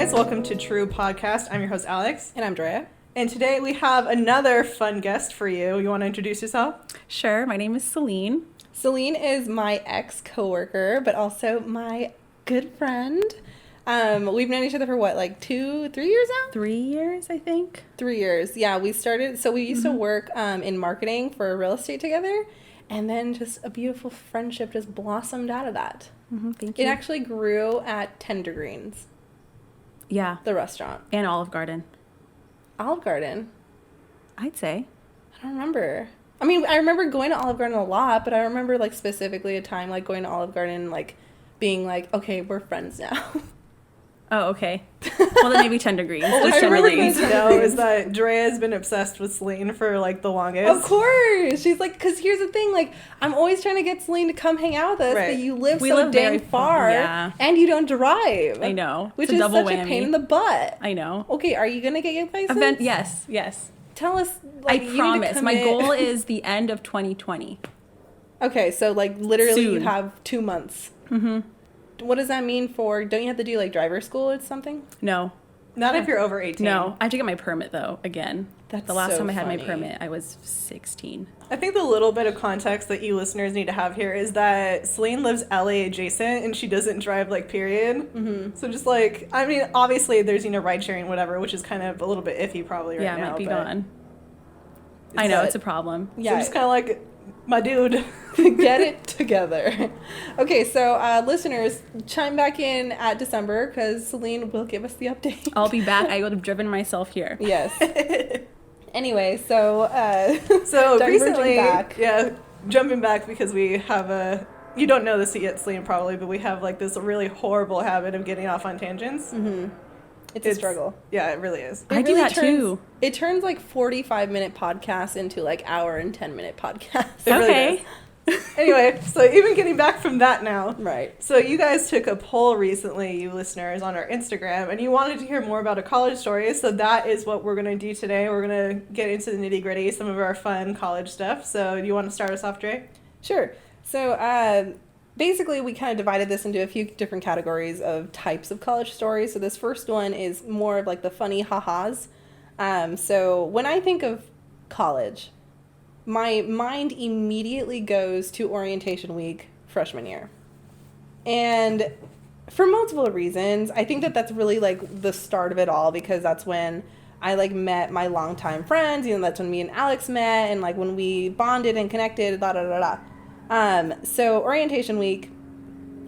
guys, welcome to TRUUU Podcast. I'm your host, Alex. And I'm Drea. And today we have another fun guest for you. You want to introduce yourself? Sure, my name is Celine. Celine is my ex-coworker, but also my good friend. We've known each other for what, like 3 years now? 3 years, I think. 3 years. Yeah, we used to work in marketing for real estate together. And then just a beautiful friendship just blossomed out of that. Thank you. It actually grew at Tender Greens. Yeah. The restaurant. And Olive Garden. Olive Garden? I'd say. I don't remember. I mean, I remember going to Olive Garden a lot, but I remember, like, specifically a time, like, going to Olive Garden, like, being like, okay, we're friends now. Oh, okay. Well, then maybe Tender Greens. What Just I Tender really need Greens. to know is that Drea has been obsessed with Celine for, like, the longest. Of course. She's like, because here's the thing, like, I'm always trying to get Celine to come hang out with us, Right. but you live We so live dang very far, yeah. and you don't drive. I know. Which It's a is double such a whammy. pain in the butt. I know. Okay, are you going to get your license? Yes. Tell us, like, you I need to promise. My commit. goal is the end of 2020. Okay, so, like, literally you Soon. have 2 months. Mm-hmm. What does that mean for, don't you have to do, like, driver school or something? No. Not if you're over 18. No. I have to get my permit, though, again. That's the last so time I had my funny. permit, I was 16. I think the little bit of context that you listeners need to have here is that Celine lives LA adjacent and she doesn't drive, like, period. Mm-hmm. So just, like, I mean, obviously there's, ride sharing, whatever, which is kind of a little bit iffy probably right Yeah, it now. might be but gone. I know, it's a problem. So Yeah. just kind of like, my dude. Get it together. Okay, so listeners, chime back in at December because Celine will give us the update. I'll be back. I would have driven myself here. Yes. Anyway, so So diverging recently, back. yeah, jumping back because we have you don't know this yet, Celine, probably, but we have like this really horrible habit of getting off on tangents. Mm-hmm. It's a struggle. Yeah, it really is. I do that too. It turns like 45-minute podcasts into like hour and 10-minute podcasts. It really Okay. does. Anyway, so even getting back from that now. Right. So you guys took a poll recently, you listeners, on our Instagram, and you wanted to hear more about a college story, so that is what we're going to do today. We're going to get into the nitty-gritty, some of our fun college stuff. So do you want to start us off, Dre? Sure. So basically we kind of divided this into a few different categories of types of college stories. So this first one is more of like the funny ha-has. So when I think of college, my mind immediately goes to orientation week freshman year. And for multiple reasons, I think that that's really like the start of it all because that's when I like met my longtime friends. That's when me and Alex met and like when we bonded and connected, so orientation week,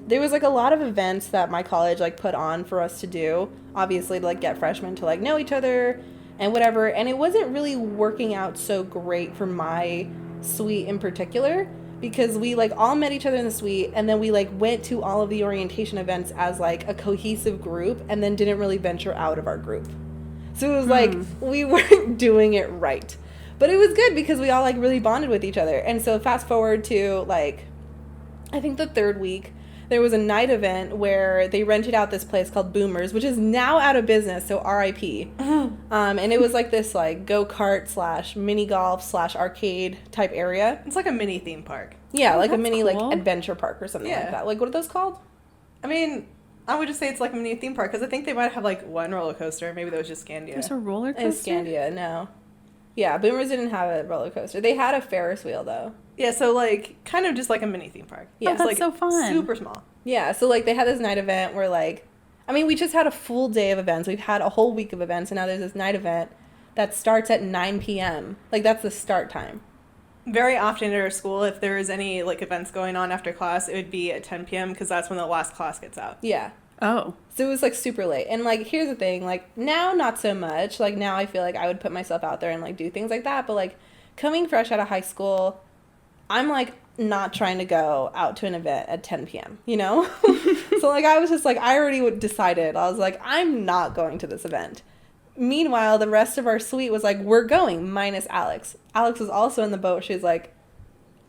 there was like a lot of events that my college like put on for us to do, obviously to like get freshmen to like know each other and whatever. And it wasn't really working out so great for my suite in particular because we like all met each other in the suite and then we like went to all of the orientation events as like a cohesive group and then didn't really venture out of our group. So it was like we weren't doing it right. But it was good because we all like really bonded with each other. And so fast forward to like, I think the third week, there was a night event where they rented out this place called Boomers, which is now out of business, so R.I.P. And it was like this like go-kart / mini golf / arcade type area. It's like a mini theme park. Yeah, like a that's mini cool. like adventure park or something like that. Like what are those called? I mean, I would just say it's like a mini theme park because I think they might have like one roller coaster. Maybe that was just Scandia. There's a roller In coaster? Scandia, no. Yeah, Boomers didn't have a roller coaster. They had a Ferris wheel though. Yeah, so like kind of just like a mini theme park. Yeah. Oh, that's like so fun. Super small. Yeah, so like they had this night event where like, I mean, we just had a full day of events. We've had a whole week of events, and now there's this night event that starts at 9 p.m. Like that's the start time. Very often at our school, if there is any like events going on after class, it would be at 10 p.m. because that's when the last class gets out. Yeah. Oh. So it was like super late. And like, here's the thing, like now, not so much. Like now I feel like I would put myself out there and like do things like that. But like coming fresh out of high school, I'm like not trying to go out to an event at 10 p.m., you know? So like I was just like, I already decided. I was like, I'm not going to this event. Meanwhile, the rest of our suite was like, we're going, minus Alex. Alex was also in the boat. She was like,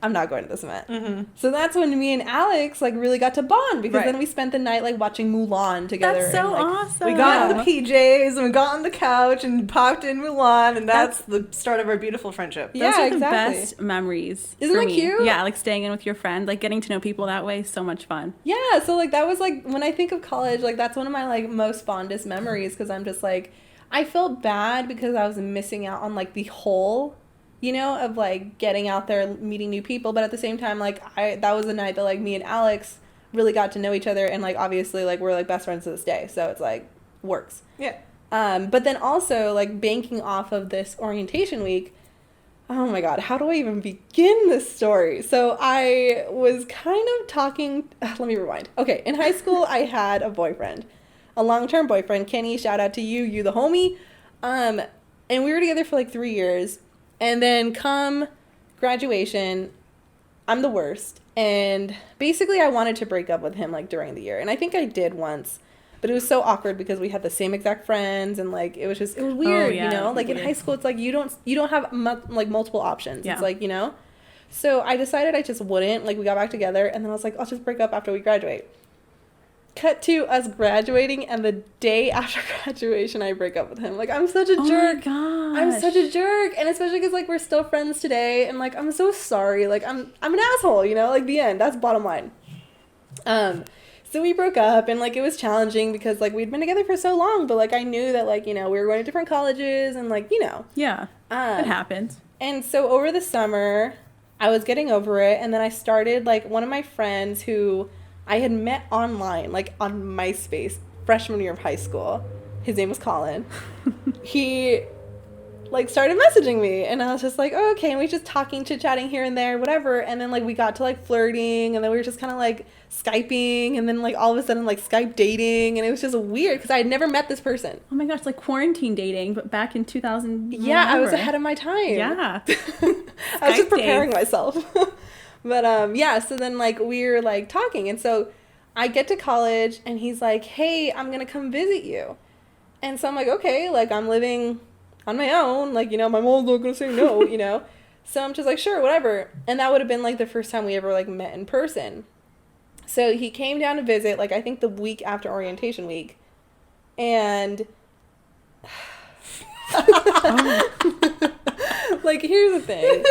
I'm not going to this event. So that's when me and Alex like really got to bond, because then we spent the night like watching Mulan together. That's so and, like, awesome. We got in the PJs and we got on the couch and popped in Mulan, and that's the start of our beautiful friendship. Those are the exactly. best memories. Isn't for that me. cute? Yeah, like staying in with your friend, like getting to know people that way, so much fun. Yeah, so like that was like when I think of college, like that's one of my like most fondest memories, because I'm just like, I felt bad because I was missing out on like the whole, you know, of like getting out there, meeting new people, but at the same time, like that was the night that like me and Alex really got to know each other, and like obviously like we're like best friends to this day, so it's like works. Yeah. But then also like banking off of this orientation week, oh my god, how do I even begin this story? So I was kind of talking, let me rewind. Okay, in high school I had a boyfriend, a long-term boyfriend. Kenny, shout out to you the homie. And we were together for like 3 years. And then come graduation, I'm the worst. And basically I wanted to break up with him like during the year. And I think I did once, but it was so awkward because we had the same exact friends, and like it was weird, you know? Like in high school it's like you don't have like multiple options. Yeah. It's like, you know? So I decided I just wouldn't. Like we got back together, and then I was like, I'll just break up after we graduate. Cut to us graduating, and the day after graduation I break up with him. Like I'm such a jerk. Oh my gosh. I'm such a jerk, and especially because like we're still friends today, and like I'm so sorry. Like I'm an asshole, you know. Like the end. That's bottom line. So we broke up, and like it was challenging because like we'd been together for so long, but like I knew that like, you know, we were going to different colleges, and like, you know. Yeah. It happens. And so over the summer, I was getting over it, and then I started like one of my friends who I had met online, like on MySpace, freshman year of high school. His name was Colin. He like started messaging me, and I was just like, oh, okay, and we were just talking, chit-chatting here and there, whatever, and then like we got to like flirting, and then we were just kind of like Skyping, and then like all of a sudden like Skype dating, and it was just weird because I had never met this person. Oh my gosh, like quarantine dating, but back in 2000. Yeah, I was ahead of my time. Yeah. I was just preparing myself. But yeah, so then like we were like talking, and so I get to college, and he's like, hey, I'm gonna come visit you. And so I'm like, okay, like I'm living on my own, like, you know, my mom's not gonna say no, you know. So I'm just like, sure, whatever. And that would have been like the first time we ever like met in person. So he came down to visit, like I think the week after orientation week, and like here's the thing,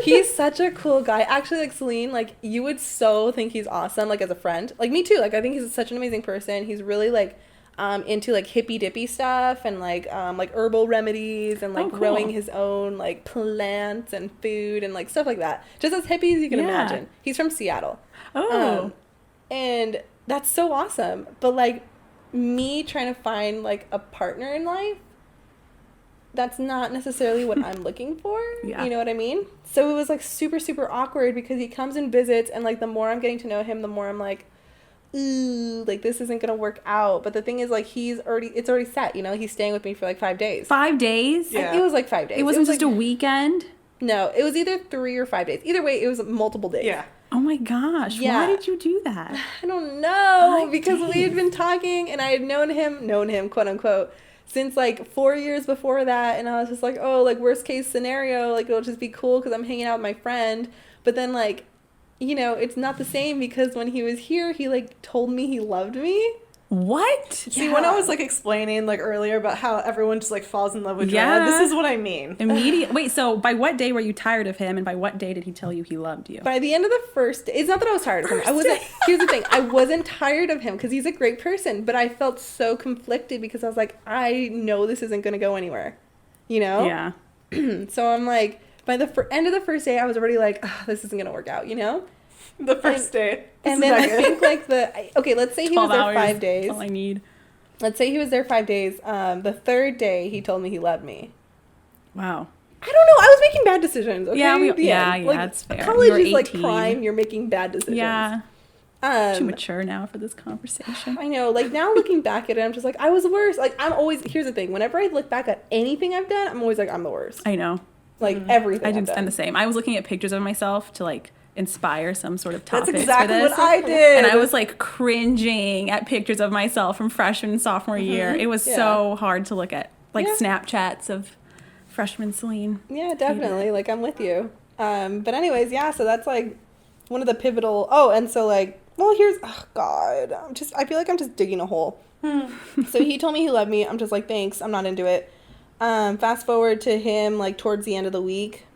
he's such a cool guy. Actually, like Celine, like you would so think he's awesome, like as a friend. Like me too. Like I think he's such an amazing person. He's really like into like hippy dippy stuff, and like herbal remedies, and like growing his own like plants and food and like stuff like that. Just as hippie as you can imagine. He's from Seattle. And that's so awesome. But like me trying to find like a partner in life, that's not necessarily what I'm looking for. Yeah. You know what I mean? So it was like super, super awkward because he comes and visits, and like the more I'm getting to know him, the more I'm like, ooh, like this isn't gonna work out. But the thing is, like it's already set, you know. He's staying with me for like 5 days. 5 days? Yeah. It was like 5 days. It wasn't just like a weekend? No, it was either 3 or 5 days. Either way, it was multiple days. Yeah. Oh my gosh. Yeah. Why did you do that? I don't know. Because we had been talking, and I had known him, quote unquote, since like 4 years before that. And I was just like, oh, like worst case scenario, like it'll just be cool because I'm hanging out with my friend. But then like, you know, it's not the same because when he was here, he like told me he loved me. What? See, when I was like explaining like earlier about how everyone just like falls in love with Drea, this is what I mean. Immediate. Wait, so by what day were you tired of him, and by what day did he tell you he loved you? By the end of the first day. It's not that I was tired of him. I wasn't. Here's the thing. I wasn't tired of him because he's a great person, but I felt so conflicted because I was like, I know this isn't going to go anywhere, you know? Yeah. So I'm like, by the end of the first day, I was already like, oh, this isn't going to work out, you know? The first day. And then I think like let's say he was there 5 days. That's all I need. Let's say he was there 5 days. The third day, he told me he loved me. Wow. I don't know. I was making bad decisions. Okay? Yeah, like, that's fair. College is like prime. You're making bad decisions. Yeah. Too mature now for this conversation. I know. Like now looking back at it, I'm just like, I was the worst. Like I'm always, here's the thing. Whenever I look back at anything I've done, I'm always like, I'm the worst. I know. Like everything. I'm the same. I was looking at pictures of myself to like inspire some sort of topic. That's exactly for this. what I did. And I was like cringing at pictures of myself from freshman and sophomore year. It was so hard to look at, like Snapchats of freshman Celine. Yeah, definitely. Like I'm with you. But anyways, yeah, so that's like one of the pivotal. Oh, and so like, well, here's, oh God, I feel like I'm just digging a hole. So he told me he loved me. I'm just like, thanks, I'm not into it. Fast forward to him like towards the end of the week.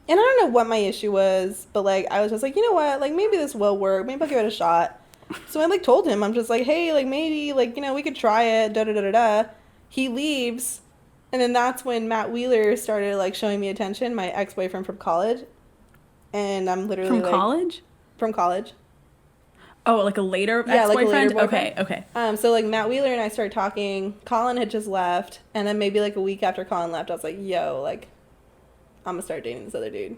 And I don't know what my issue was, but like, I was just like, you know what, like maybe this will work. Maybe I'll give it a shot. So I like told him, I'm just like, hey, like maybe like, you know, we could try it, da da da da da. He leaves. And then that's when Matt Wheeler started like showing me attention, my ex-boyfriend from college. And I'm literally From like, college? From college. Oh, like a later Yeah, like a ex-boyfriend? later boyfriend. Okay. So like Matt Wheeler and I started talking. Colin had just left, and then maybe like a week after Colin left, I was like, yo, like I'm gonna start dating this other dude.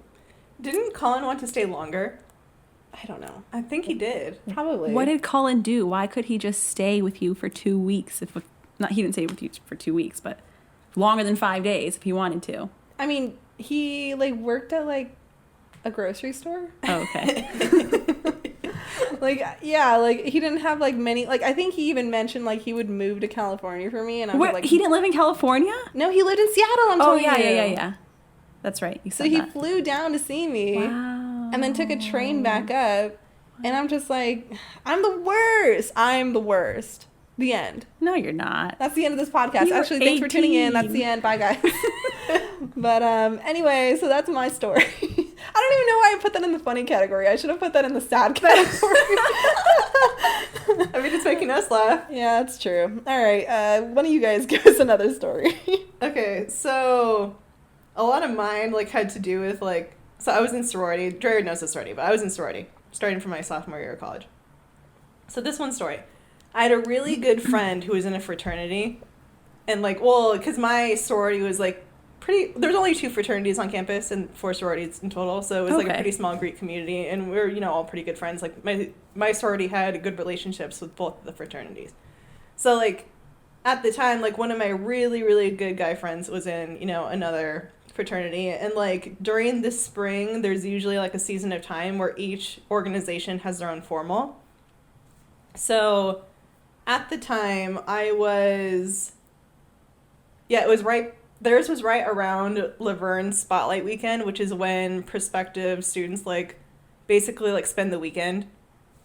Didn't Colin want to stay longer? I don't know. I think he did. Probably. What did Colin do? Why could he just stay with you for 2 weeks? If not, he didn't stay with you for 2 weeks, but longer than 5 days if he wanted to. I mean, he like worked at like a grocery store. Oh, okay. Like, yeah, like he didn't have like many, like I think he even mentioned like he would move to California for me, and I was Wait, like, he didn't live in California? no, he lived in Seattle. I'm telling you. Yeah. That's right. You So said he that. flew down to see me. Wow. And then took a train back up. And I'm just like, I'm the worst. I'm the worst. The end. No, you're not. That's the end of this podcast. You were Actually, thanks for tuning in. 18. That's the end. Bye, guys. But anyway, so that's my story. I don't even know why I put that in the funny category. I should have put that in the sad category. I mean, it's making us laugh. Yeah, that's true. All right. One of you guys give us another story. Okay, so a lot of mine like had to do with like, so I was in sorority. Drea knows this already, but I was in sorority starting from my sophomore year of college. So this one story, I had a really good friend who was in a fraternity, and like, well, because my sorority was like pretty. There's only 2 fraternities on campus and 4 sororities in total, so it was like a pretty small Greek community, and we were all pretty good friends. Like my sorority had good relationships with both the fraternities, so like at the time, like one of my really really good guy friends was in another fraternity, and like during the spring there's usually like a season of time where each organization has their own formal. So at the time theirs was right around Laverne Spotlight Weekend, which is when prospective students like basically like spend the weekend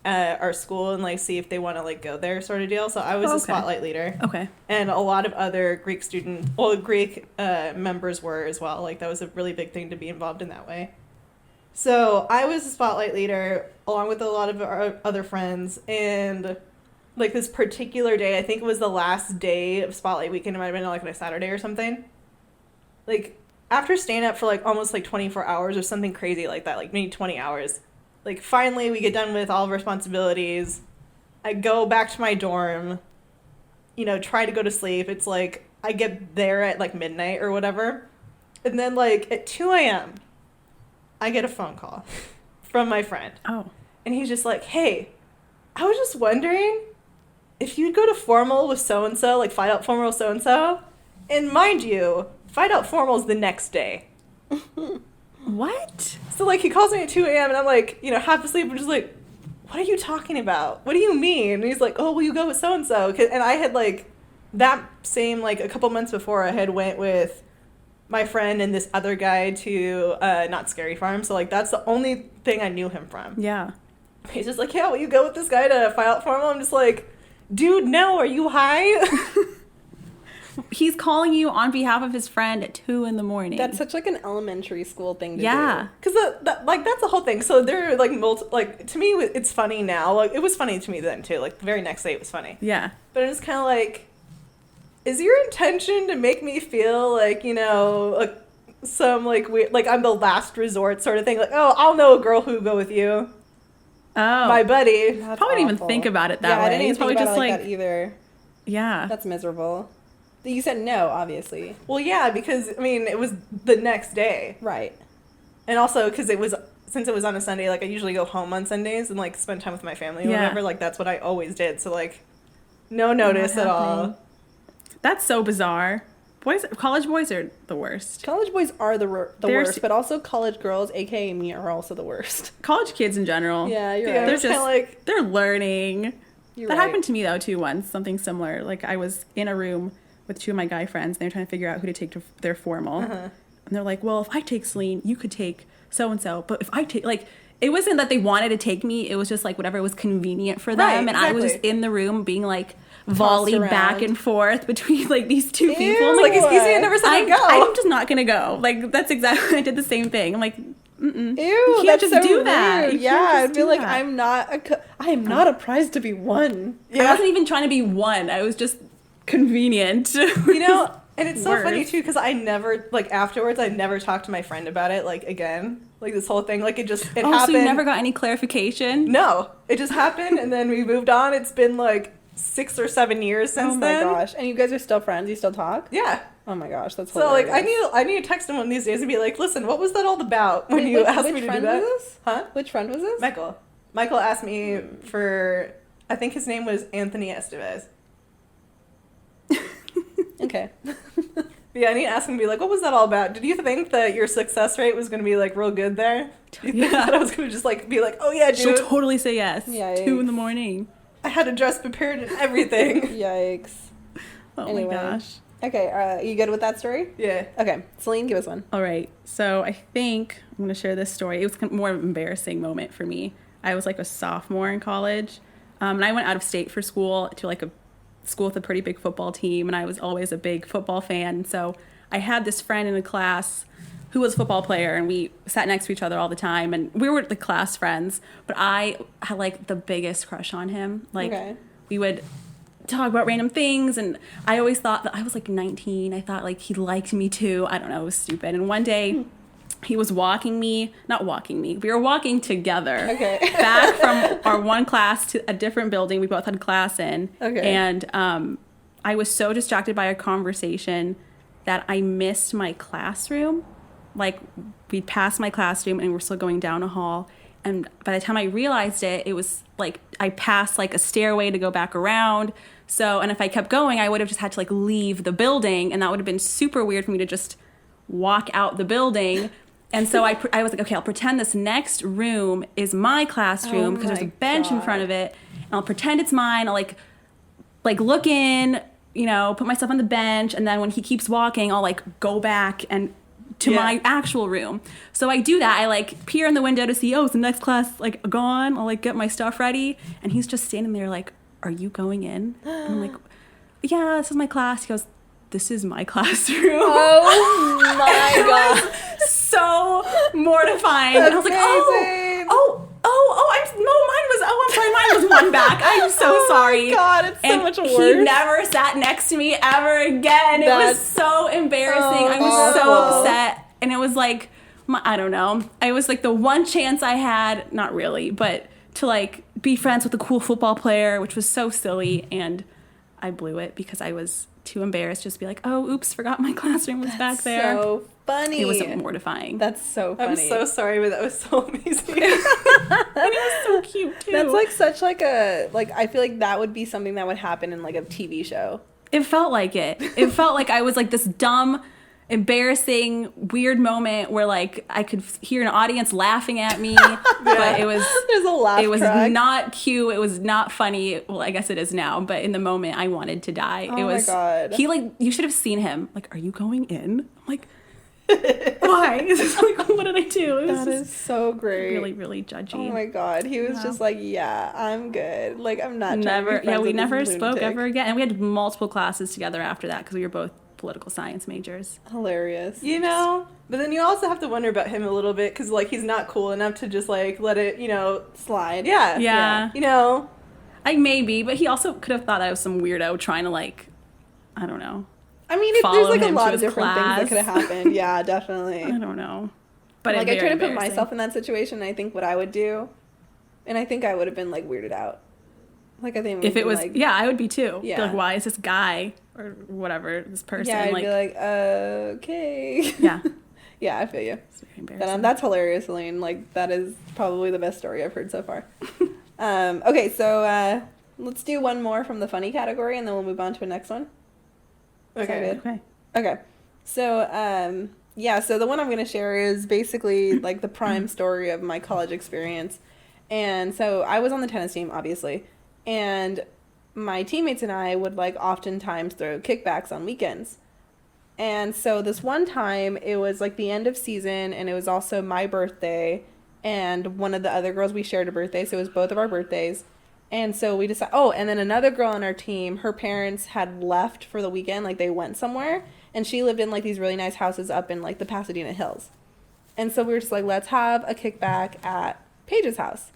at our school and like see if they want to like go there, sort of deal. So I was a spotlight leader. Okay. And a lot of other Greek members were as well. Like that was a really big thing to be involved in that way. So I was a spotlight leader along with a lot of our other friends, and like this particular day, I think it was the last day of Spotlight Weekend. It might have been like on a Saturday or something. Like after staying up for like almost like 24 hours or something crazy like that, like maybe 20 hours, like finally we get done with all of our responsibilities. I go back to my dorm, try to go to sleep. It's like I get there at like midnight or whatever. And then like at 2 a.m., I get a phone call from my friend. Oh. And he's just like, hey, I was just wondering if you'd go to formal with so-and-so, like fight out formal with so-and-so. And mind you, fight out formal is the next day. What? So like he calls me at 2 a.m. and I'm like, half asleep. I'm just like, what are you talking about? What do you mean? And he's like, oh, will you go with so-and-so? And I had like that same, like a couple months before I had went with my friend and this other guy to Not Scary Farm. So like that's the only thing I knew him from. Yeah. He's just like, yeah, will you go with this guy to fight out formal? I'm just like, dude, no, are you high? He's calling you on behalf of his friend at 2 a.m. That's such like an elementary school thing to do. Yeah. Because like that's the whole thing. So they're like like to me it's funny now. Like it was funny to me then too. Like the very next day it was funny. Yeah. But it's kind of like, is your intention to make me feel like like some like weird, like I'm the last resort sort of thing? Like, oh, I'll know a girl who'll go with you. Oh. My buddy. That's probably didn't even awful. think about it that way. I didn't even He's probably think about just it like that either. Yeah. That's miserable. You said no, obviously. Well, yeah, because I mean it was the next day, Right. and also because since it was on a Sunday, like I usually go home on Sundays and like spend time with my family or whatever. Like that's what I always did. So like, no notice at all. That's so bizarre. College boys are the worst. College boys are the They're worst, but also college girls, aka me, are also the worst. College kids in general. Yeah, you're Yeah, right. They're it's kinda just like they're learning. You're That right. happened to me though too once. Something similar. Like I was in a room with 2 of my guy friends. And they were trying to figure out who to take to their formal. And they're like, well, if I take Celine, you could take so-and-so. But if I take, like, it wasn't that they wanted to take me. It was just, like, whatever was convenient for them. Right, and exactly. I was just in the room being, like, volleyed around. back and forth between, like, these two people. I'm Like, excuse me, I never said I'd go. I'm just not going to go. Like, that's exactly, I did the same thing. I'm like, Ew, you can't that's just so do that. rude. You Yeah, can't just I'd be do like, that. I am not a prize to be won. I wasn't even trying to be one. I was just convenient. You know, and it's so Worse. funny too because I never, like, afterwards I never talked to my friend about it, like, again, like, this whole thing, like, it Oh, happened. so you never got any clarification? No, it just happened and then we moved on. It's been like 6 or 7 years since Oh my then. gosh. And you guys are still friends? You still talk? Yeah. Oh my gosh, that's So, like, hilarious. I need to text him one of these days and be like, listen, what was that all about when you asked me to do that? Was this? Huh? Which friend was this? Michael. Michael asked me for, I think his name was Anthony Estevez. Okay. But yeah, I need to ask him and be like, what was that all about? Did you think that your success rate was going to be, like, real good there? You think Yeah. that I was going to just, like, be like, oh yeah, She'll dude, totally say yes. Yikes. 2 a.m. I had a dress prepared and everything. Yikes. Oh Anyway. my gosh. Okay, you good with that story? Yeah. Okay, Celine, give us one. All right. So I think I'm going to share this story. It was more of an embarrassing moment for me. I was like a sophomore in college. And I went out of state for school to like a school with a pretty big football team. And I was always a big football fan. So I had this friend in a class who was a football player. And we sat next to each other all the time. And we were the class friends. But I had like the biggest crush on him. Like we would talk about random things, and I always thought that I was like 19. I thought like he liked me too. I don't know, it was stupid. And one day he was we were walking together back from our one class to a different building we both had class in. And I was so distracted by our conversation that I missed my classroom. Like, we'd passed my classroom and we're still going down a hall. And by the time I realized it, it was like I passed like a stairway to go back around. So, and if I kept going, I would have just had to like leave the building, and that would have been super weird for me to just walk out the building. And so I was like, okay, I'll pretend this next room is my classroom because there's a bench in front of it. And I'll pretend it's mine. I'll like look in, you know, put myself on the bench. And then when he keeps walking, I'll like go back and to my actual room. So I do that. I like peer in the window to see, oh, is the next class like gone? I'll like get my stuff ready. And he's just standing there like, are you going in? And I'm like, yeah, this is my class. He goes, this is my classroom. Oh my god. So mortifying. And I was like, I'm sorry, mine was one back. I'm so sorry. Oh my god, it's so and much worse. he never sat next to me ever again. It was so embarrassing. I was so upset. And it was like, I don't know. It was like the one chance I had, not really, but to like be friends with a cool football player, which was so silly. And I blew it because I was too embarrassed just to be like, oh, oops, forgot my classroom was back there. So funny. It was mortifying. That's so funny. I'm so sorry, but that was so amazing. And it was so cute too. That's like such like a I feel like that would be something that would happen in like a TV show. It felt like it. It felt like I was like this dumb, embarrassing, weird moment where like I could hear an audience laughing at me, but it was There's a laugh it was track. not cute. It was not funny. Well, I guess it is now, but in the moment I wanted to die. Oh it was my God. He like, you should have seen him. Like, are you going in? I'm like, why? It's like, what did I do? It was That is so great. really, really judgy. Oh my god, he was just like, yeah, I'm good. Like, I'm not Never, trying to be we friends never with this spoke lunatic. ever again. And we had multiple classes together after that because we were both political science majors. Hilarious. You know? But then you also have to wonder about him a little bit because, like, he's not cool enough to just, like, let it, you know, Slide. yeah. Yeah. You know? Like, maybe, but he also could have thought I was some weirdo trying to, like, I don't know. I mean, Follow there's like a him lot to of his different class. things that could have happened. Yeah, definitely. I don't know. But Like, it's I try very to put embarrassing. myself in that situation, and I think what I would do, and I think I would have been like weirded out. Like, I think If it was, like, yeah, I would be too. Yeah. Be like, why is this guy or whatever, this person, yeah, I'd like, be like, okay. yeah. Yeah, I feel you. It's very embarrassing. That's hilarious, Elaine. Like, that is probably the best story I've heard so far. Okay, so let's do one more from the funny category, and then we'll move on to the next one. Is that Okay. good? Okay. Okay. So, yeah, so the one I'm going to share is basically like the prime story of my college experience. And so I was on the tennis team, obviously, and my teammates and I would like oftentimes throw kickbacks on weekends. And so this one time, it was like the end of season, and it was also my birthday, and one of the other girls, we shared a birthday, so it was both of our birthdays. And so we decided, and then another girl on our team, her parents had left for the weekend, like they went somewhere, and she lived in like these really nice houses up in like the Pasadena Hills. And so we were just like, let's have a kickback at Paige's house.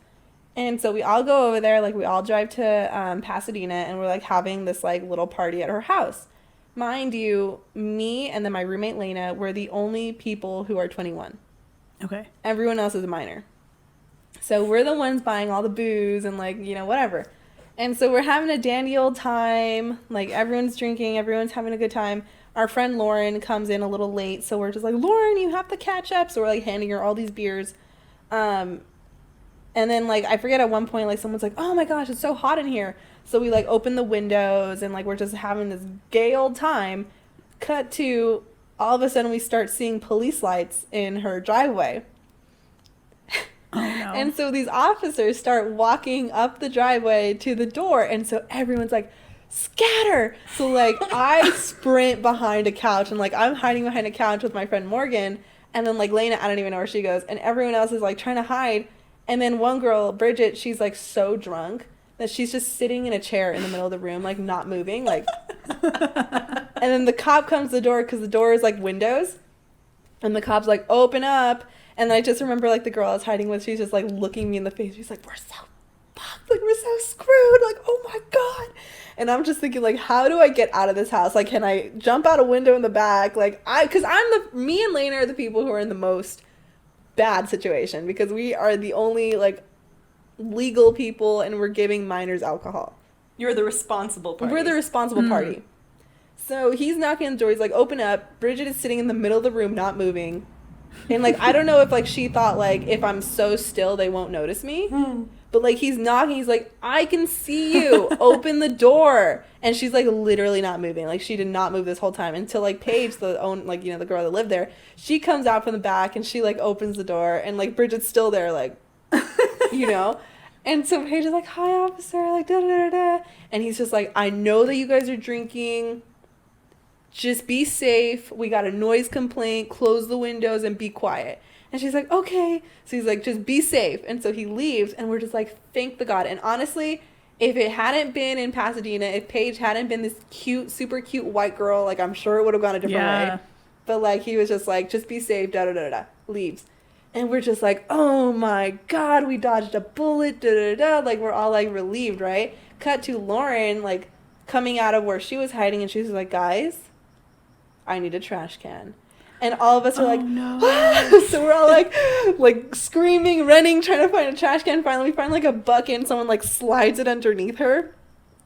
And so we all go over there, like we all drive to Pasadena, and we're like having this like little party at her house. Mind you, me and then my roommate Lena were the only people who are 21. Okay. Everyone else is a minor. So we're the ones buying all the booze and like, you know, whatever. And so we're having a dandy old time. Like everyone's drinking, everyone's having a good time. Our friend Lauren comes in a little late, so we're just like, Lauren, you have to catch up. So we're like handing her all these beers. And then like I forget at one point like someone's like, oh my gosh, it's so hot in here. So we like open the windows and like we're just having this gay old time. Cut to all of a sudden we start seeing police lights in her driveway. Oh no. And so these officers start walking up the driveway to the door, and so everyone's like, scatter. So like I sprint behind a couch, and like I'm hiding behind a couch with my friend Morgan, and then like Lena, I don't even know where she goes, and everyone else is like trying to hide. And then one girl, Bridget, she's like so drunk that she's just sitting in a chair in the middle of the room, like not moving, like. And then the cop comes to the door because the door is like windows, and the cop's like, open up. And I just remember like the girl I was hiding with, she's just like looking me in the face. She's like, we're so fucked, like we're so screwed, like oh my god. And I'm just thinking like, how do I get out of this house? Like, can I jump out a window in the back? Like because me and Lena are the people who are in the most bad situation because we are the only like legal people and we're giving minors alcohol. You're the responsible party. We're the responsible party. So he's knocking on the door. He's like, open up. Bridget is sitting in the middle of the room, not moving. And like, I don't know if like she thought like if I'm so still, they won't notice me. But like he's knocking. He's like, I can see you. Open the door. And she's like literally not moving. Like she did not move this whole time until like Paige, the girl that lived there, she comes out from the back and she like opens the door and like Bridget's still there, like, you know. And so Paige is like, hi officer, like da da da da. And he's just like, I know that you guys are drinking. Just be safe. We got a noise complaint. Close the windows and be quiet. And she's like, okay. So he's like, just be safe. And so he leaves and we're just like, thank the God. And honestly, if it hadn't been in Pasadena, if Paige hadn't been this cute, super cute white girl, like I'm sure it would have gone a different way. But like he was just like, just be safe, da da da da, leaves. And we're just like, oh my God, we dodged a bullet, da da da. Like we're all like relieved, right? Cut to Lauren like coming out of where she was hiding and she's like, guys, I need a trash can. And all of us are like, no. ah! So we're all like screaming, running, trying to find a trash can. Finally we find like a bucket and someone like slides it underneath her.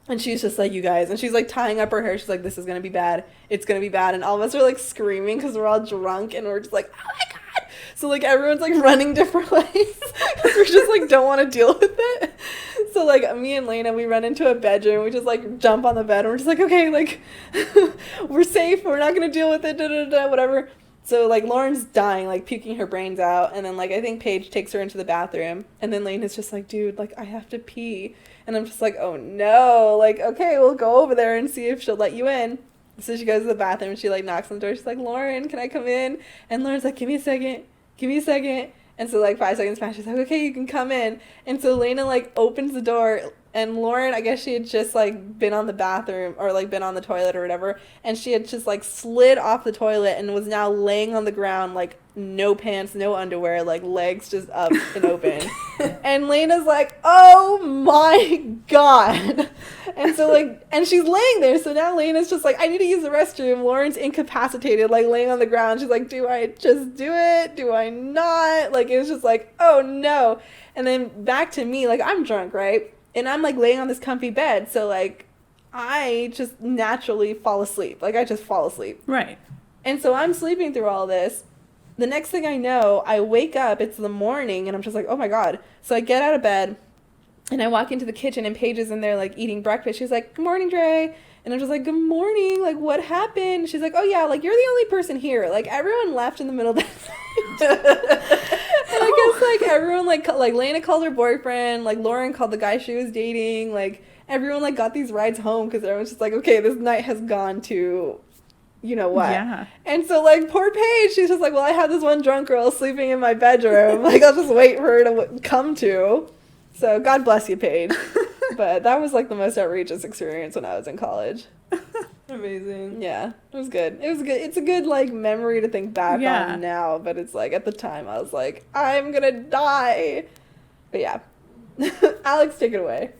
And she's just like, you guys. And she's like tying up her hair. She's like, this is going to be bad. It's going to be bad. And all of us are like screaming because we're all drunk and we're just like, oh my God. So like everyone's like running different ways because we just like don't want to deal with it. So like me and Lena, we run into a bedroom. We just like jump on the bed and we're just like, okay, like we're safe. We're not going to deal with it, da, da, da, whatever. So like Lauren's dying, like puking her brains out. And then like I think Paige takes her into the bathroom. And then Lena's just like, dude, like I have to pee. And I'm just like, oh no, like, okay, we'll go over there and see if she'll let you in. So she goes to the bathroom and she like knocks on the door. She's like, Lauren, can I come in? And Lauren's like, give me a second. And so like 5 seconds pass, she's like, okay, you can come in. And so Lena like opens the door and Lauren, I guess she had just like been on the bathroom or like been on the toilet or whatever. And she had just like slid off the toilet and was now laying on the ground, like no pants, no underwear, like legs just up and open. And Lena's like, oh my God. And so like, and she's laying there. So now Lena's just like, I need to use the restroom. Lauren's incapacitated, like laying on the ground. She's like, do I just do it? Do I not? Like, it was just like, oh no. And then back to me, like I'm drunk, right? And I'm like laying on this comfy bed. So like, I just naturally fall asleep. Like I just fall asleep. Right. And so I'm sleeping through all this. The next thing I know, I wake up, it's the morning, and I'm just like, oh my God. So I get out of bed, and I walk into the kitchen, and Paige is in there, like, eating breakfast. She's like, good morning, Dre. And I'm just like, good morning. Like, what happened? She's like, oh, yeah, like, you're the only person here. Like, everyone left in the middle of the night. And I guess, like, everyone, like, Lena called her boyfriend. Like, Lauren called the guy she was dating. Like, everyone, like, got these rides home because everyone's just like, okay, this night has gone to you know what. Yeah. And so, like, poor Paige, she's just like, well, I had this one drunk girl sleeping in my bedroom. Like, I'll just wait for her to come to. So, God bless you, Paige. But that was, like, the most outrageous experience when I was in college. Amazing. Yeah, it was good. It was good. It's a good, like, memory to think back on now. But it's, like, at the time, I was like, I'm gonna die. But, yeah. Alex, take it away.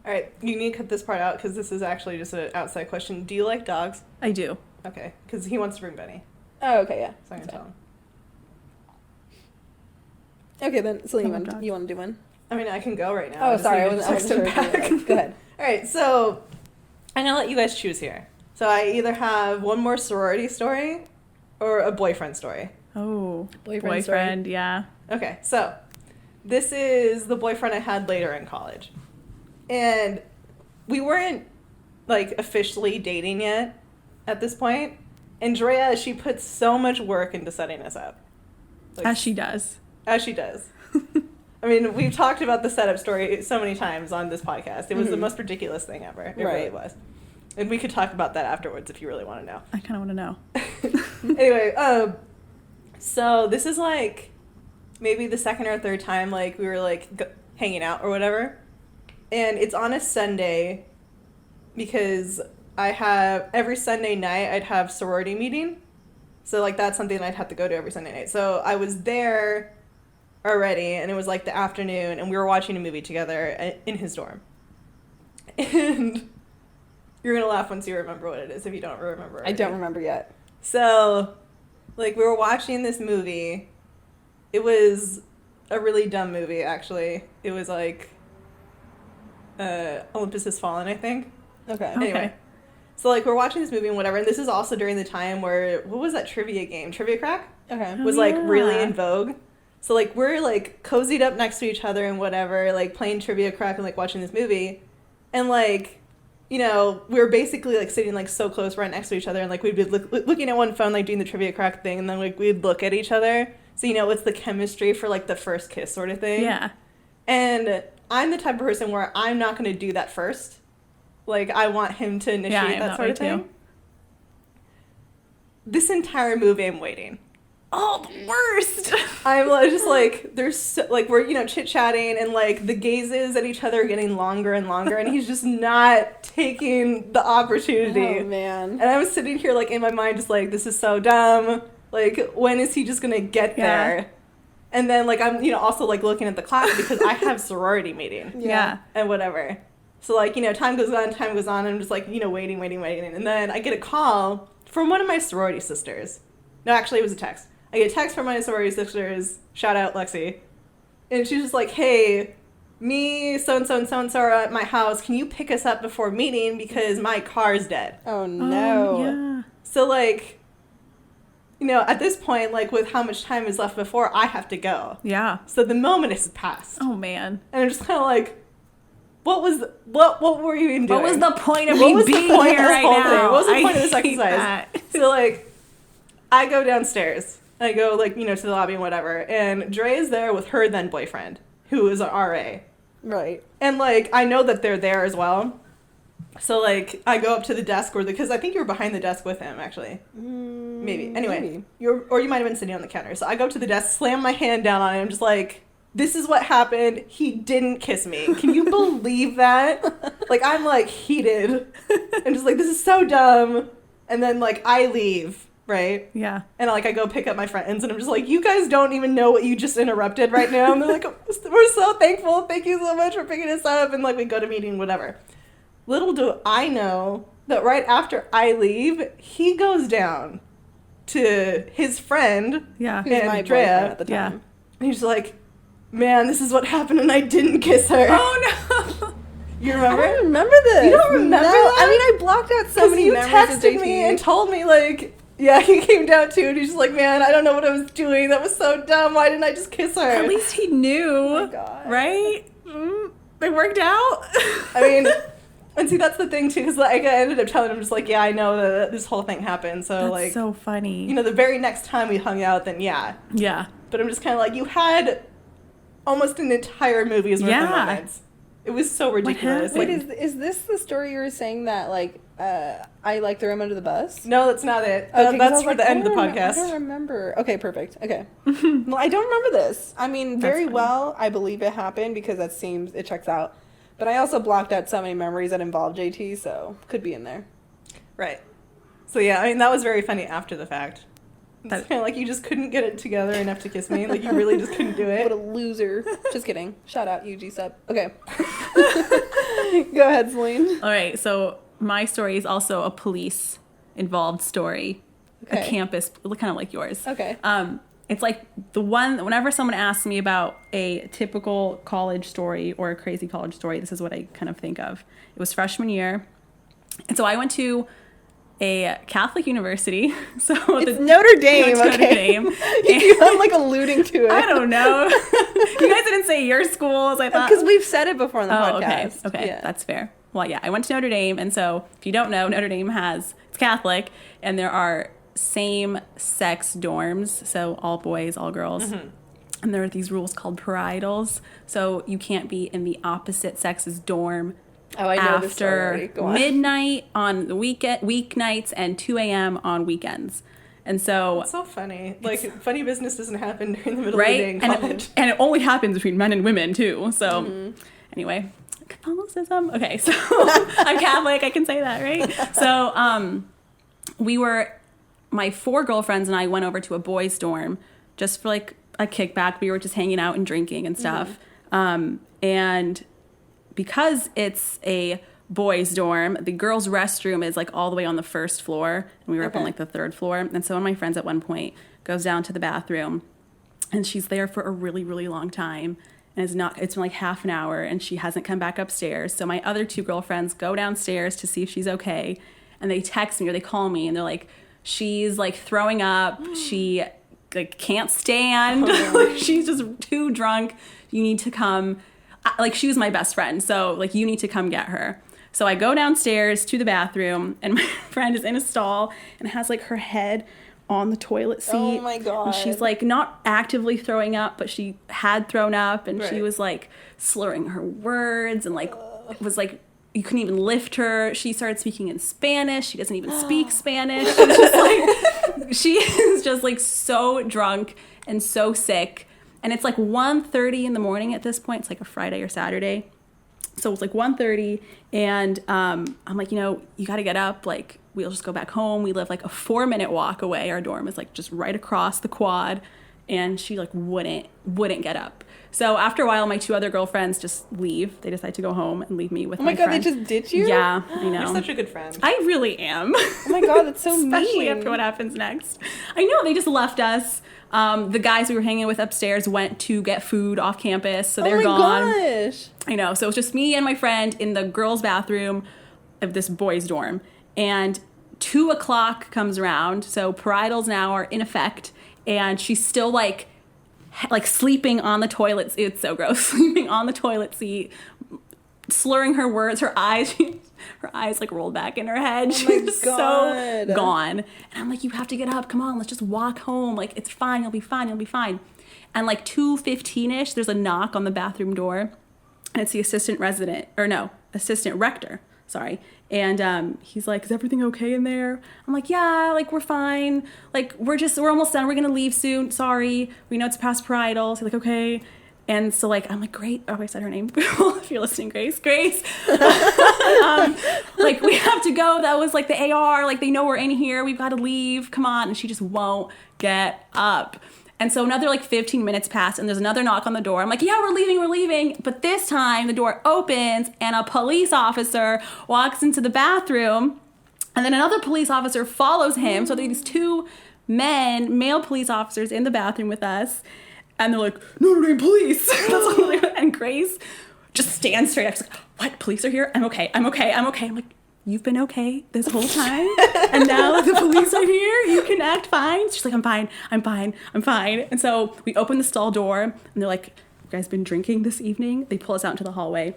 All right, you need to cut this part out because this is actually just an outside question. Do you like dogs? I do. Okay, because he wants to bring Benny, Oh, okay, yeah. so I can tell him. Okay, then, Celine, I love dogs. you want to do one? I mean, I can go right now. Oh, sorry, I just wasn't text sure. him back. Go ahead. All right, so I'm gonna let you guys choose here. So I either have one more sorority story or a boyfriend story. Oh, Boyfriend story. yeah. Okay, so this is the boyfriend I had later in college. And we weren't, like, officially dating yet at this point. And Drea, she puts so much work into setting us up. Like, As she does. As she does. I mean, we've talked about the setup story so many times on this podcast. It was the most ridiculous thing ever. It really was. And we could talk about that afterwards if you really want to know. I kind of want to know. Anyway, so this is, like, maybe the second or third time, like, we were, like, hanging out or whatever. And it's on a Sunday because every Sunday night I'd have sorority meeting. So, like, that's something I'd have to go to every Sunday night. So I was there already, and it was, like, the afternoon, and we were watching a movie together in his dorm. And you're going to laugh once you remember what it is if you don't remember already. I don't remember yet. So, like, we were watching this movie. It was a really dumb movie, actually. It was, like, Olympus Has Fallen, I think. Okay. Anyway. So, like, we're watching this movie and whatever, and this is also during the time where, what was that trivia game? Trivia Crack? Okay. Was, like, really yeah. in vogue. So, like, we're, like, cozied up next to each other and whatever, like, playing Trivia Crack and, like, watching this movie. And, like, you know, we were basically, like, sitting, like, so close right next to each other, and, like, we'd be looking at one phone, like, doing the Trivia Crack thing, and then, like, we'd look at each other. So, you know, it's the chemistry for, like, the first kiss sort of thing. Yeah. And I'm the type of person where I'm not going to do that first. Like, I want him to initiate that sort of thing. Too. This entire movie, I'm waiting. Oh, the worst. I'm just like, there's so, like, we're, you know, chit-chatting, and, like, the gazes at each other are getting longer and longer, and he's just not taking the opportunity. Oh, man. And I was sitting here, like, in my mind, just like, this is so dumb. Like, when is he just gonna get there? And then, like, I'm, you know, also, like, looking at the clock because I have sorority meeting. Yeah. And whatever. So, like, you know, time goes on, and I'm just, like, you know, waiting. And then I get a call from one of my sorority sisters. No, actually, it was a text. I get a text from my sorority sisters. Shout out, Lexi. And she's just like, hey, me, so-and-so, and so-and-so are at my house. Can you pick us up before meeting because my car's dead? Oh, no. Yeah. So, like, you know, at this point, like, with how much time is left before, I have to go. Yeah. So the moment has passed. Oh, man. And I'm just kind of like, what were you even doing? What was the point of What me was the being point here of this right whole now? thing? What was the point of this I hate exercise? that. So, like, I go downstairs. And I go, like, you know, to the lobby and whatever. And Dre is there with her then boyfriend, who is an RA. Right. And, like, I know that they're there as well. So, like, I go up to the desk, because I think you were behind the desk with him, actually. Maybe. Anyway, maybe. or you might have been sitting on the counter. So I go up to the desk, slam my hand down on it. I'm just like, this is what happened. He didn't kiss me. Can you believe that? Like, I'm, like, heated. I'm just like, this is so dumb. And then, like, I leave, right? Yeah. And, like, I go pick up my friends, and I'm just like, you guys don't even know what you just interrupted right now. And they're like, we're so thankful. Thank you so much for picking us up. And, like, we go to meeting, whatever. Little do I know that right after I leave, he goes down to his friend, Yeah. Who's my and Drea, boyfriend at the Yeah. time. and he's like, man, this is what happened, and I didn't kiss her. Oh, no. You I remember? don't remember this. You don't remember no, that? I mean, I blocked out so Because many you memories of texted JT. me and told me, like, yeah, he came down too, and he's just like, man, I don't know what I was doing. That was so dumb. Why didn't I just kiss her? At least he knew. Oh, my God. Right? It worked out. I mean, and see, that's the thing, too, because, like, I ended up telling him, just like, yeah, I know that this whole thing happened. So, That's like, so funny. you know, the very next time we hung out, then yeah. Yeah. But I'm just kind of like, you had almost an entire movie's worth of Yeah. moments. It was so ridiculous. Wait, is this the story you were saying that, like, I, like, threw him under the bus? No, that's not it. Okay, That's for the end of the podcast. I don't remember. Okay, perfect. Okay. Well, I don't remember this. I mean, very well, I believe it happened because it checks out. But I also blocked out so many memories that involved JT, so could be in there. Right. So, yeah, I mean, that was very funny after the fact. It's kind of like you just couldn't get it together enough to kiss me. Like, you really just couldn't do it. What a loser. Just kidding. Shout out UG sub. Okay. Go ahead, Celine. All right, so my story is also a police-involved story. Okay. A campus, kind of like yours. Okay. It's like whenever someone asks me about a typical college story or a crazy college story, this is what I kind of think of. It was freshman year. And so I went to a Catholic university. So it's Notre Dame, Notre okay. Dame. I'm like alluding to it. I don't know. You guys didn't say your schools, I thought. Because we've said it before on the podcast. Okay, yeah. That's fair. Well, yeah, I went to Notre Dame, and so if you don't know, Notre Dame it's Catholic, and there are same-sex dorms, so all boys, all girls. Mm-hmm. And there are these rules called parietals, so you can't be in the opposite sex's dorm I know this story. after midnight on the weeknights and 2 a.m. on weekends. And so... It's so funny. Like, funny business doesn't happen during the middle right? of the day in college. And it only happens between men and women, too. So, anyway... Catholicism. Okay, so I'm Catholic. I can say that, right? So my 4 girlfriends and I went over to a boys' dorm just for like a kickback. We were just hanging out and drinking and stuff. And because it's a boys' dorm, the girls' restroom is like all the way on the first floor, and we were up on like the 3rd floor. And so one of my friends at one point goes down to the bathroom, and she's there for a really, really long time. And it's been like half an hour, and she hasn't come back upstairs. So my other 2 girlfriends go downstairs to see if she's okay. And they text me or they call me, and they're like, she's like throwing up. She like can't stand. She's just too drunk. You need to come. Like, she was my best friend. So like, you need to come get her. So I go downstairs to the bathroom, and my friend is in a stall and has like her head on the toilet seat. Oh my God. And she's like not actively throwing up, but she had thrown up, and she was like slurring her words, and like it was like you couldn't even lift her. She started speaking in Spanish. She doesn't even speak Spanish. She's just like, she is just like so drunk and so sick. And it's like 1:30 in the morning at this point. It's like a Friday or Saturday. So it was like 1:30, and I'm like, you got to get up. Like, we'll just go back home. We live like a 4-minute walk away. Our dorm is like just right across the quad, and she like wouldn't get up. So after a while, my 2 other girlfriends just leave. They decide to go home and leave me with my friend. Oh my God, they just ditch you? Yeah, I know. You're such a good friend. I really am. Oh my God, that's so Especially mean. after what happens next. I know, they just left us. The guys we were hanging with upstairs went to get food off campus, so they're gone. Oh my gosh. I know. So it was just me and my friend in the girls' bathroom of this boys' dorm. And 2 o'clock comes around, so parietals now are in effect, and she's still like sleeping on the toilet. It's so gross. Sleeping on the toilet seat, slurring her words, her eyes like rolled back in her head. She's so gone. And I'm like, you have to get up. Come on, let's just walk home. Like, it's fine. You'll be fine. You'll be fine. And like 2:15-ish, there's a knock on the bathroom door, and it's the assistant rector. Sorry. And he's like, is everything okay in there? I'm like, yeah, like, we're fine. Like, we're almost done. We're going to leave soon. Sorry. We know it's past parietals. He's like, okay. And so, like, I'm like, great. Oh, I said her name. If you're listening, Grace. Like, we have to go. That was, like, the AR. Like, they know we're in here. We've got to leave. Come on. And she just won't get up. And so another, like, 15 minutes pass, and there's another knock on the door. I'm like, yeah, we're leaving. But this time, the door opens, and a police officer walks into the bathroom, and then another police officer follows him. So there's 2 male police officers in the bathroom with us. And they're like, Notre Dame police. And Grace just stands straight up. She's like, what? Police are here? I'm okay. I'm like, you've been okay this whole time? And now that the police are here, you can act fine? She's like, I'm fine. And so we open the stall door, and they're like, you guys been drinking this evening? They pull us out into the hallway.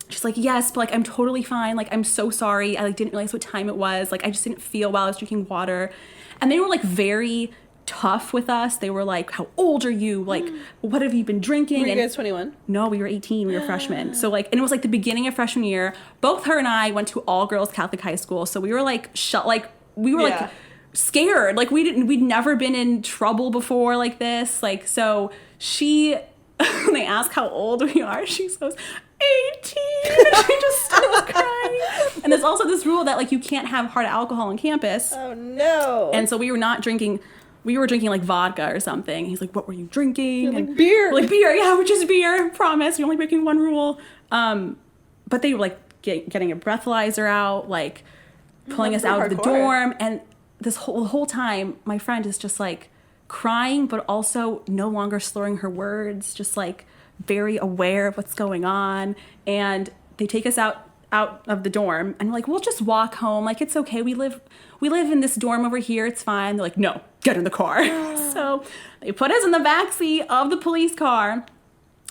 She's like, yes, but like, I'm totally fine. Like, I'm so sorry. I like didn't realize what time it was. Like, I just didn't feel well. I was drinking water. And they were like very tough with us. They were like, how old are you? Like, what have you been drinking? Were you And guys 21? no, we were 18. We were freshmen. So like, and it was like the beginning of freshman year. Both her and I went to all girls Catholic high school. So we were like, like scared. Like we'd never been in trouble before like this. Like, so they ask how old we are. She goes, 18. She just starts crying. And there's also this rule that like you can't have hard alcohol on campus. Oh no. And so we were not drinking. We were drinking like vodka or something. He's like, what were you drinking? You're like, beer. We're like, beer. Yeah, we're just beer. Promise. You're only breaking one rule. But they were like getting a breathalyzer out, like pulling us out of the dorm. And this whole time, my friend is just like crying, but also no longer slurring her words, just like very aware of what's going on. And they take us out of the dorm and we're like, we'll just walk home. Like, it's okay. We live in this dorm over here. It's fine. They're like, no, get in the car. So they put us in the backseat of the police car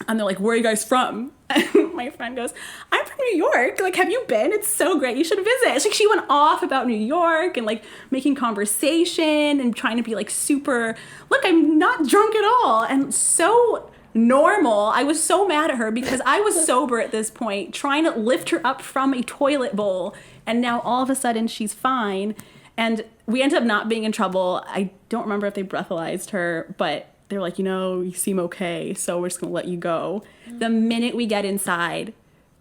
and they're like, where are you guys from? And my friend goes, I'm from New York. Like, have you been? It's so great. You should visit. It's like she went off about New York and like making conversation and trying to be like super, look, I'm not drunk at all. And so normal. I was so mad at her because I was sober at this point, trying to lift her up from a toilet bowl. And now all of a sudden she's fine. And we ended up not being in trouble. I don't remember if they breathalyzed her, but they're like, you seem okay, so we're just going to let you go. The minute we get inside,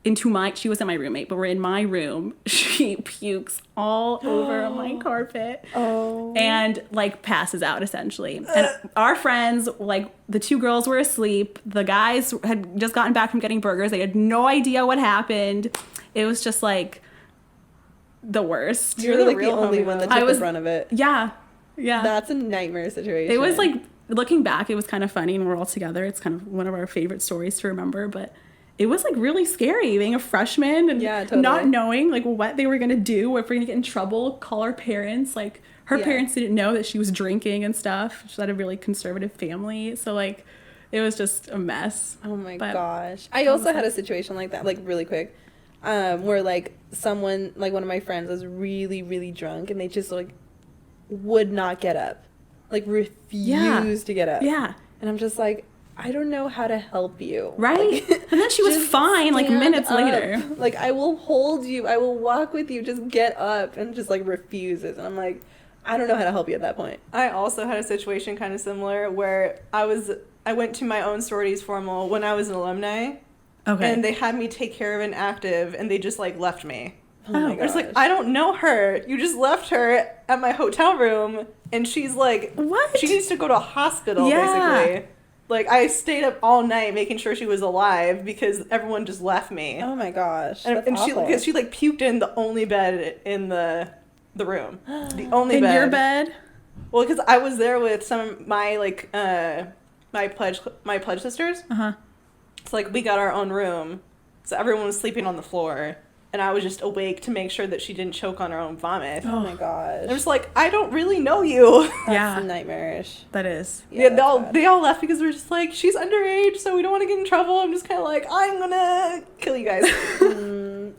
she wasn't my roommate, but we're in my room, she pukes all over my carpet and like passes out essentially. And our friends, like the two girls were asleep. The guys had just gotten back from getting burgers. They had no idea what happened. It was just like the worst. You're like the only one that took the brunt of it. Yeah. That's a nightmare situation. It was like, looking back, it was kind of funny and we're all together. It's kind of one of our favorite stories to remember, but it was like really scary being a freshman and not knowing like what they were going to do, if we're going to get in trouble, call our parents. Like her parents didn't know that she was drinking and stuff. She had a really conservative family. So like it was just a mess. Oh my gosh. I also had a situation like that, like really quick, where like someone, like one of my friends was really, really drunk and they just like would not get up. Like refused to get up. Yeah. And I'm just like, I don't know how to help you. Right? Like, and then she was fine like minutes later. Like, I will hold you. I will walk with you. Just get up. And just like refuses. And I'm like, I don't know how to help you at that point. I also had a situation kind of similar where I went to my own sorority's formal when I was an alumni. Okay. And they had me take care of an active and they just like left me. Oh my gosh. It's like, I don't know her. You just left her at my hotel room, and she's like, what? She needs to go to a hospital, basically. Like, I stayed up all night making sure she was alive because everyone just left me. Oh my gosh. And she like puked in the only bed in the room. The only in bed. In your bed? Well, because I was there with some of my like my pledge sisters. It's like we got our own room, so everyone was sleeping on the floor. And I was just awake to make sure that she didn't choke on her own vomit. Oh my gosh. I was like, I don't really know you. That's nightmarish. That is. Yeah, they all left because we're just like, she's underage, so we don't want to get in trouble. I'm just kind of like, I'm gonna kill you guys.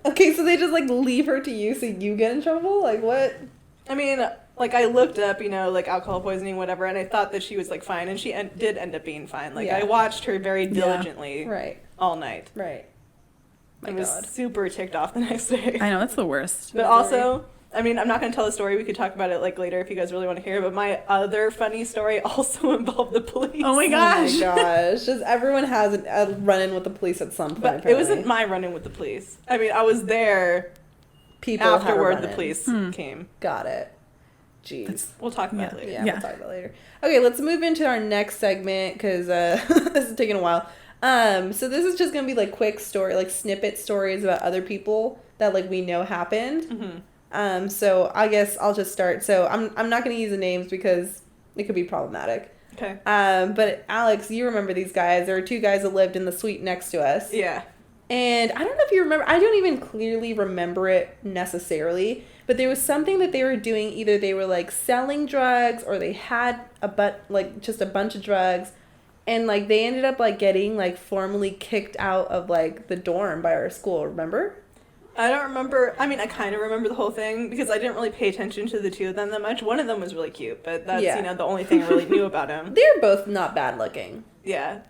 Okay, so they just like leave her to you so you get in trouble? Like what? I mean, like I looked up, like alcohol poisoning, whatever, and I thought that she was like fine, and she did end up being fine. Like I watched her very diligently all night. Right. I was super ticked off the next day. I know, that's the worst. But also, I mean, I'm not going to tell the story. We could talk about it like later if you guys really want to hear. But my other funny story also involved the police. Oh my gosh. Oh my gosh. Just everyone has a run-in with the police at some point. But apparently. It wasn't my run-in with the police. I mean, I was there afterward the police came. Got it. Jeez. We'll talk about it later. Yeah, we'll talk about it later. Okay, let's move into our next segment because this is taking a while. So this is just gonna be like quick story, like snippet stories about other people that like we know happened. So I guess I'll just start. So I'm not gonna use the names because it could be problematic. Okay. But Alex, you remember these guys? There were two guys that lived in the suite next to us. Yeah. And I don't know if you remember. I don't even clearly remember it necessarily. But there was something that they were doing. Either they were like selling drugs or they had just a bunch of drugs. And, like, they ended up, like, getting, like, formally kicked out of, like, the dorm by our school, remember? I don't remember. I mean, I kind of remember the whole thing because I didn't really pay attention to the two of them that much. One of them was really cute, but that's, the only thing I really knew about him. They're both not bad looking. Yeah.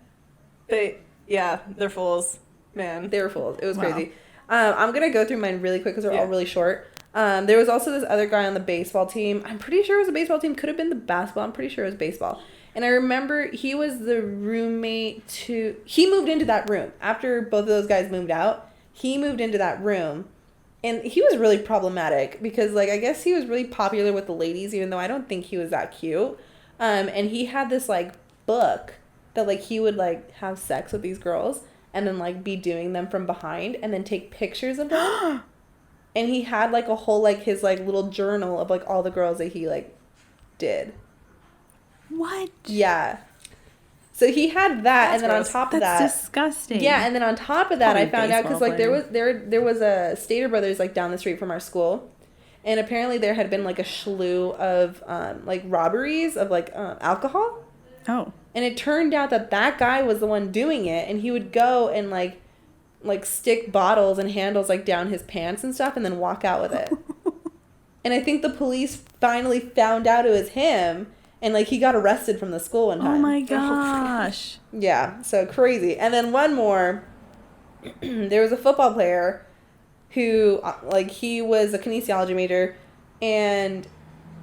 They're fools. Man. They were fools. It was crazy. I'm going to go through mine really quick because they're all really short. There was also this other guy on the baseball team. I'm pretty sure it was a baseball team. Could have been the basketball. I'm pretty sure it was baseball. And I remember he was the roommate to... He moved into that room. After both of those guys moved out, he moved into that room. And he was really problematic because, like, I guess he was really popular with the ladies, even though I don't think he was that cute. And he had this, like, book that, like, he would, like, have sex with these girls and then, like, be doing them from behind and then take pictures of them. And he had, like, a whole, like, his, like, little journal of, like, all the girls that he, like, did. What? Yeah. So he had that, That's and then gross. on top of That's that... disgusting. Yeah, and then on top of that, Probably I found out, because, like, there baseball was a Stater Brothers, like, down the street from our school. And apparently there had been, like, a slew of, like, robberies of, like, alcohol. Oh. And it turned out that that guy was the one doing it, and he would go and, like stick bottles and handles, like, down his pants and stuff, and then walk out with it. And I think the police finally found out it was him, and, like, he got arrested from the school one time. Oh my gosh. Yeah, so crazy. And then one more, there was a football player who, like, he was a kinesiology major, and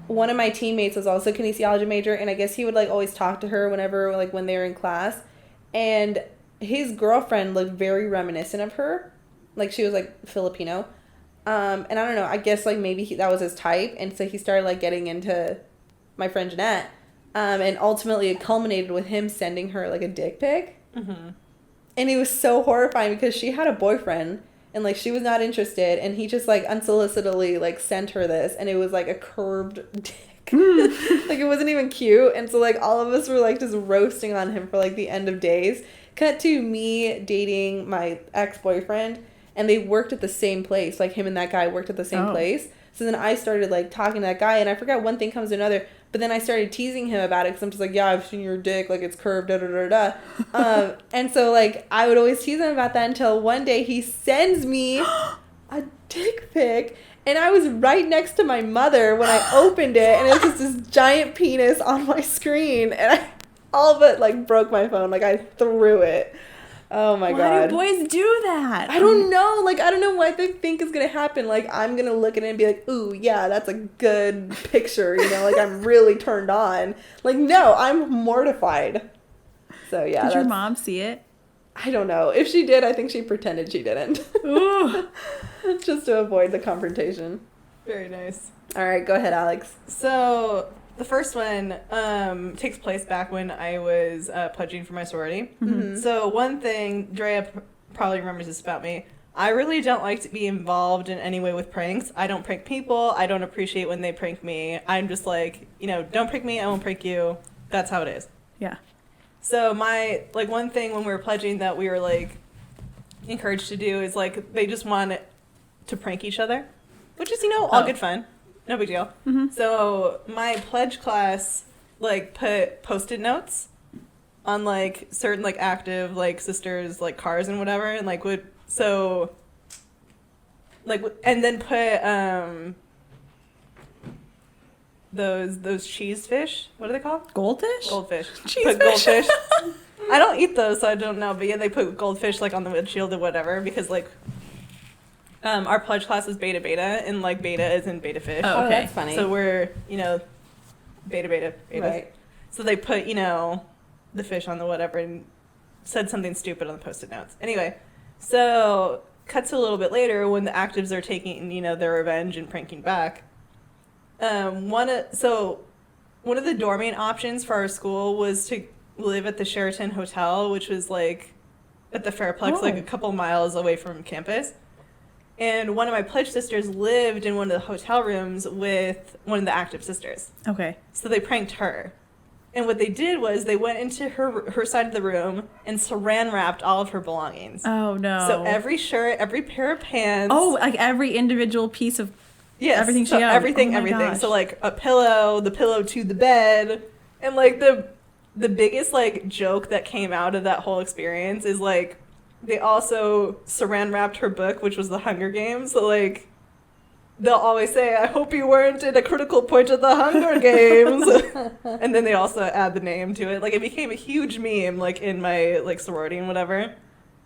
one of my teammates was also a kinesiology major, and I guess he would, like, always talk to her whenever, like, when they were in class, and his girlfriend looked very reminiscent of her, like, she was, like, Filipino, and I don't know, I guess, like, maybe that was his type, and so he started, like, getting into my friend Jeanette, and ultimately it culminated with him sending her, like, a dick pic, and it was so horrifying because she had a boyfriend, and, like, she was not interested, and he just, like, unsolicitedly, like, sent her this, and it was, like, a curved dick. Like, it wasn't even cute, and so, like, all of us were, like, just roasting on him for, like, the end of days. Cut to me dating my ex-boyfriend, and they worked at the same place. Like, him and that guy worked at the same place. So then I started, like, talking to that guy, and I forgot one thing comes to another, but then I started teasing him about it, because I'm just like, yeah, I've seen your dick, like, it's curved, da-da-da-da. And so, like, I would always tease him about that until one day he sends me a dick pic, and I was right next to my mother when I opened it, and it was just this giant penis on my screen, and I all but, like, broke my phone. Like, I threw it. Oh my God. Why do boys do that? I don't know. Like, I don't know what they think is going to happen. Like, I'm going to look at it and be like, ooh, yeah, that's a good picture. You know, like, I'm really turned on. Like, no, I'm mortified. So, yeah. Did your mom see it? I don't know. If she did, I think she pretended she didn't. Ooh. Just to avoid the confrontation. Very nice. All right, go ahead, Alex. So the first one takes place back when I was pledging for my sorority. So one thing, Drea probably remembers this about me. I really don't like to be involved in any way with pranks. I don't prank people. I don't appreciate when they prank me. I'm just like, don't prank me, I won't prank you. That's how it is. Yeah. So my, like, one thing when we were pledging that we were, like, encouraged to do is, like, they just want to prank each other, which is, all good fun. No big deal. So my pledge class, like, put Post-it notes on, like, certain, like, active, like, sisters, like, cars and whatever, and, like, and then put those cheese fish. What are they called? Goldfish? Goldfish. Cheese Put fish. goldfish. I don't eat those, so I don't know. But yeah, they put goldfish, like, on the windshield or whatever, because, like, our pledge class is beta, and, like, beta is in beta fish. Oh, that's funny. So we're, beta. Right. So they put, the fish on the whatever and said something stupid on the Post-it notes. Anyway, so cut to a little bit later when the actives are taking, their revenge and pranking back. One of the dormant options for our school was to live at the Sheraton Hotel, which was, like, at the Fairplex, like, a couple miles away from campus. And one of my pledge sisters lived in one of the hotel rooms with one of the active sisters. Okay. So they pranked her. And what they did was they went into her side of the room and saran wrapped all of her belongings. Oh, no. So every shirt, every pair of pants. Oh, like every individual piece of everything she owned. Everything. Gosh. So, like, a pillow, the pillow to the bed. And, like, the biggest, like, joke that came out of that whole experience is, like, they also saran wrapped her book, which was The Hunger Games. So, like, they'll always say, I hope you weren't at a critical point of the Hunger Games. And then they also add the name to it. Like, it became a huge meme, like, in my, like, sorority and whatever.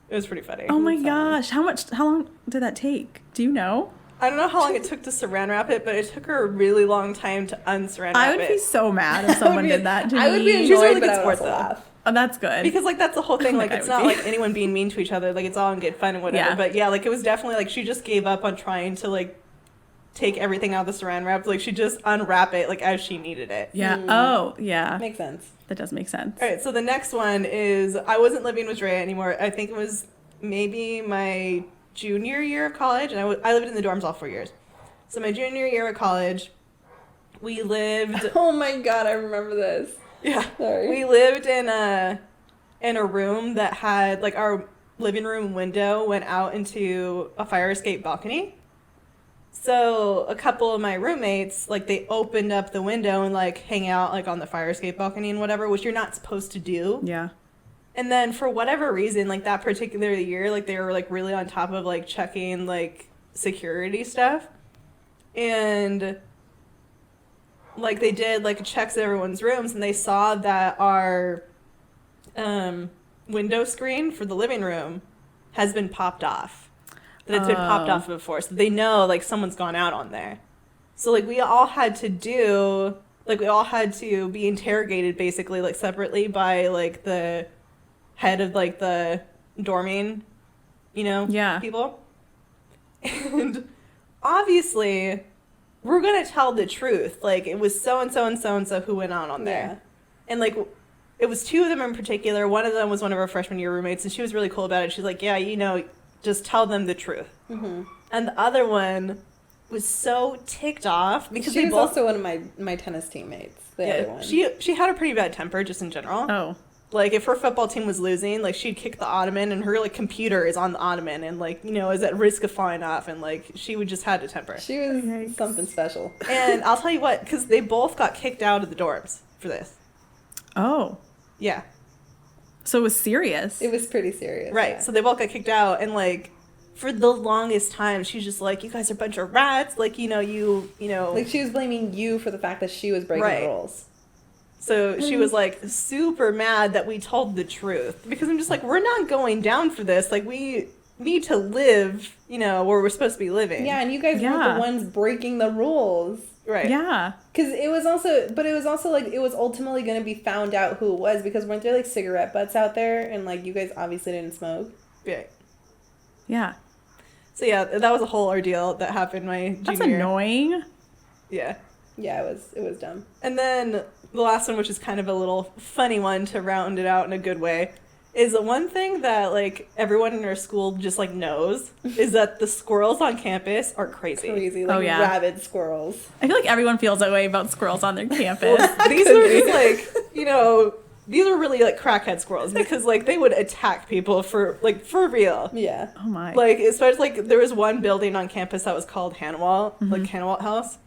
It was pretty funny. Oh my gosh. How long did that take? Do you know? I don't know how long it took to saran wrap it, but it took her a really long time to unsaran wrap it. I would be so mad if someone did that to me. I would be She's a really annoyed, good but I would sport, also though. laugh. Oh, that's good. Because, like, that's the whole thing. Like, I it's would not, be. like, anyone being mean to each other. Like, it's all in good fun and whatever. Yeah. But, yeah, like, it was definitely, like, she just gave up on trying to, like, take everything out of the saran wrap. Like, she just unwrap it, like, as she needed it. Yeah. Oh, yeah. Makes sense. That does make sense. All right, so the next one is I wasn't living with Drea anymore. I think it was maybe my junior year of college, and I lived in the dorms all 4 years. So my junior year of college, we lived... Oh my god, I remember this. Yeah. Sorry. We lived in a room that had, like, our living room window went out into a fire escape balcony. So a couple of my roommates, like, they opened up the window and, like, hang out, like, on the fire escape balcony and whatever, which you're not supposed to do. Yeah. And then for whatever reason, like, that particular year, like, they were, like, really on top of, like, checking, like, security stuff. And, like, they did, like, checks at everyone's rooms, and they saw that our window screen for the living room has been popped off. That it's been popped off before. So they know, like, someone's gone out on there. So, like, we all had to be interrogated, basically, like, separately by, like, the head of, like, the dorming, you know, people. And obviously, we're going to tell the truth. Like, it was so-and-so and so-and-so who went out on there. Yeah. And, like, it was two of them in particular. One of them was one of our freshman year roommates, and she was really cool about it. She's like, yeah, you know, just tell them the truth. Mm-hmm. And the other one was so ticked off because she they was both... also one of my tennis teammates. The other one. She had a pretty bad temper just in general. Oh. Like, if her football team was losing, like, she'd kick the ottoman, and her, like, computer is on the ottoman, and, like, you know, is at risk of falling off, and, like, she would just had a temper. She was something special. And I'll tell you what, because they both got kicked out of the dorms for this. Oh. Yeah. So it was serious. It was pretty serious. Right. Yeah. So they both got kicked out, and, like, for the longest time, she's just like, you guys are a bunch of rats. Like, you know. Like, she was blaming you for the fact that she was breaking the rules. So she was, like, super mad that we told the truth. Because I'm just like, we're not going down for this. Like, we need to live, you know, where we're supposed to be living. Yeah, and you guys weren't the ones breaking the rules. Right. Yeah. Because it was also, like, it was ultimately going to be found out who it was. Because weren't there, like, cigarette butts out there? And, like, you guys obviously didn't smoke. Yeah. Yeah. So, yeah, that was a whole ordeal that happened my junior That's year. annoying. Yeah. Yeah, it was dumb. And then the last one, which is kind of a little funny one to round it out in a good way, is the one thing that, like, everyone in our school just, like, knows is that the squirrels on campus are crazy. Crazy, like, rabid squirrels. I feel like everyone feels that way about squirrels on their campus. These are just, like, you know, these are really, like, crackhead squirrels because, like, they would attack people for real. Yeah. Oh, my. Like, especially, like, there was one building on campus that was called Hanwalt, like, Hanwalt House.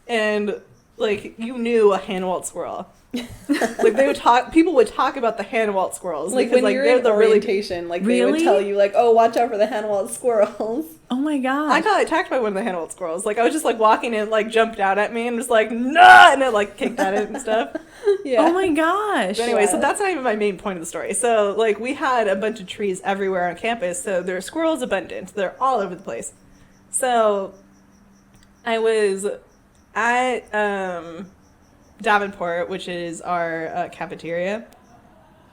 And, like, you knew a Hanwalt squirrel. Like, people would talk about the Hanwalt squirrels. Like, because, when you're in orientation, like, they would tell you, like, oh, watch out for the Hanwalt squirrels. Oh, my God. I got attacked by one of the Hanwalt squirrels. Like, I was just, like, walking in, like, jumped out at me and was like, nah! And it, like, kicked at it and stuff. Yeah. Oh, my gosh. But anyway, so that's not even my main point of the story. So, like, we had a bunch of trees everywhere on campus, so there are squirrels abundant. They're all over the place. So, I was at Davenport, which is our cafeteria,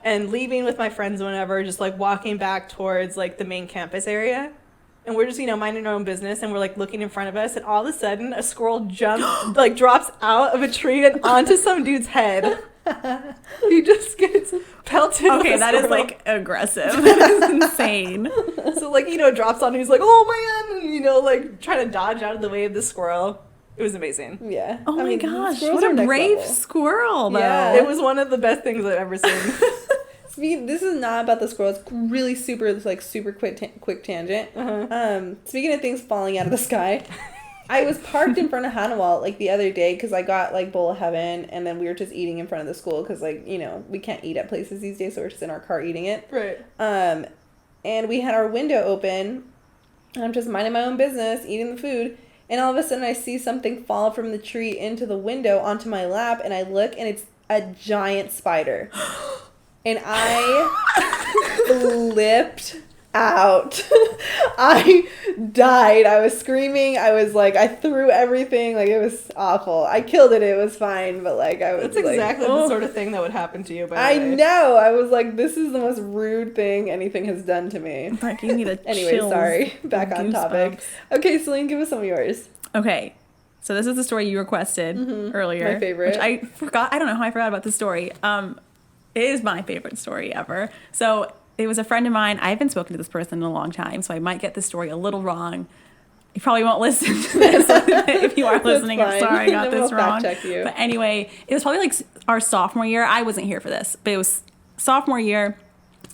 and leaving with my friends whenever, just, like, walking back towards, like, the main campus area. And we're just, you know, minding our own business, and we're, like, looking in front of us, and all of a sudden, a squirrel jumps, like, drops out of a tree and onto some dude's head. He just gets pelted. Okay, that is, like, aggressive. That is insane. So, like, you know, drops on, and he's like, oh, man, and, you know, like, trying to dodge out of the way of the squirrel. It was amazing. Yeah. Oh, my gosh. What a brave squirrel, though. Yeah. It was one of the best things I've ever seen. This is not about the squirrel. It's really super quick tangent. Speaking of things falling out of the sky, I was parked in front of Hanawalt, like, the other day because I got, like, bowl of heaven, and then we were just eating in front of the school because, like, you know, we can't eat at places these days, so we're just in our car eating it. Right. and we had our window open. And I'm just minding my own business, eating the food. And all of a sudden I see something fall from the tree into the window onto my lap. And I look and it's a giant spider. And I flipped out. I died. I was screaming. I was like, I threw everything. Like, it was awful. I killed it. It was fine. But like, I was That's like, exactly the sort of thing that would happen to you. By I the way. know. I was like, this is the most rude thing anything has done to me. Like, you need a Anyway, chills, sorry. Back on topic. goosebumps. Okay, Celine, give us some of yours. Okay, so this is the story you requested earlier. My favorite. Which I forgot. I don't know how I forgot about this story. It is my favorite story ever. So it was a friend of mine. I haven't spoken to this person in a long time, so I might get the story a little wrong. You probably won't listen to this if you are listening. I'm sorry I got this wrong. Fact check you. But anyway, it was probably like our sophomore year. I wasn't here for this, but it was sophomore year.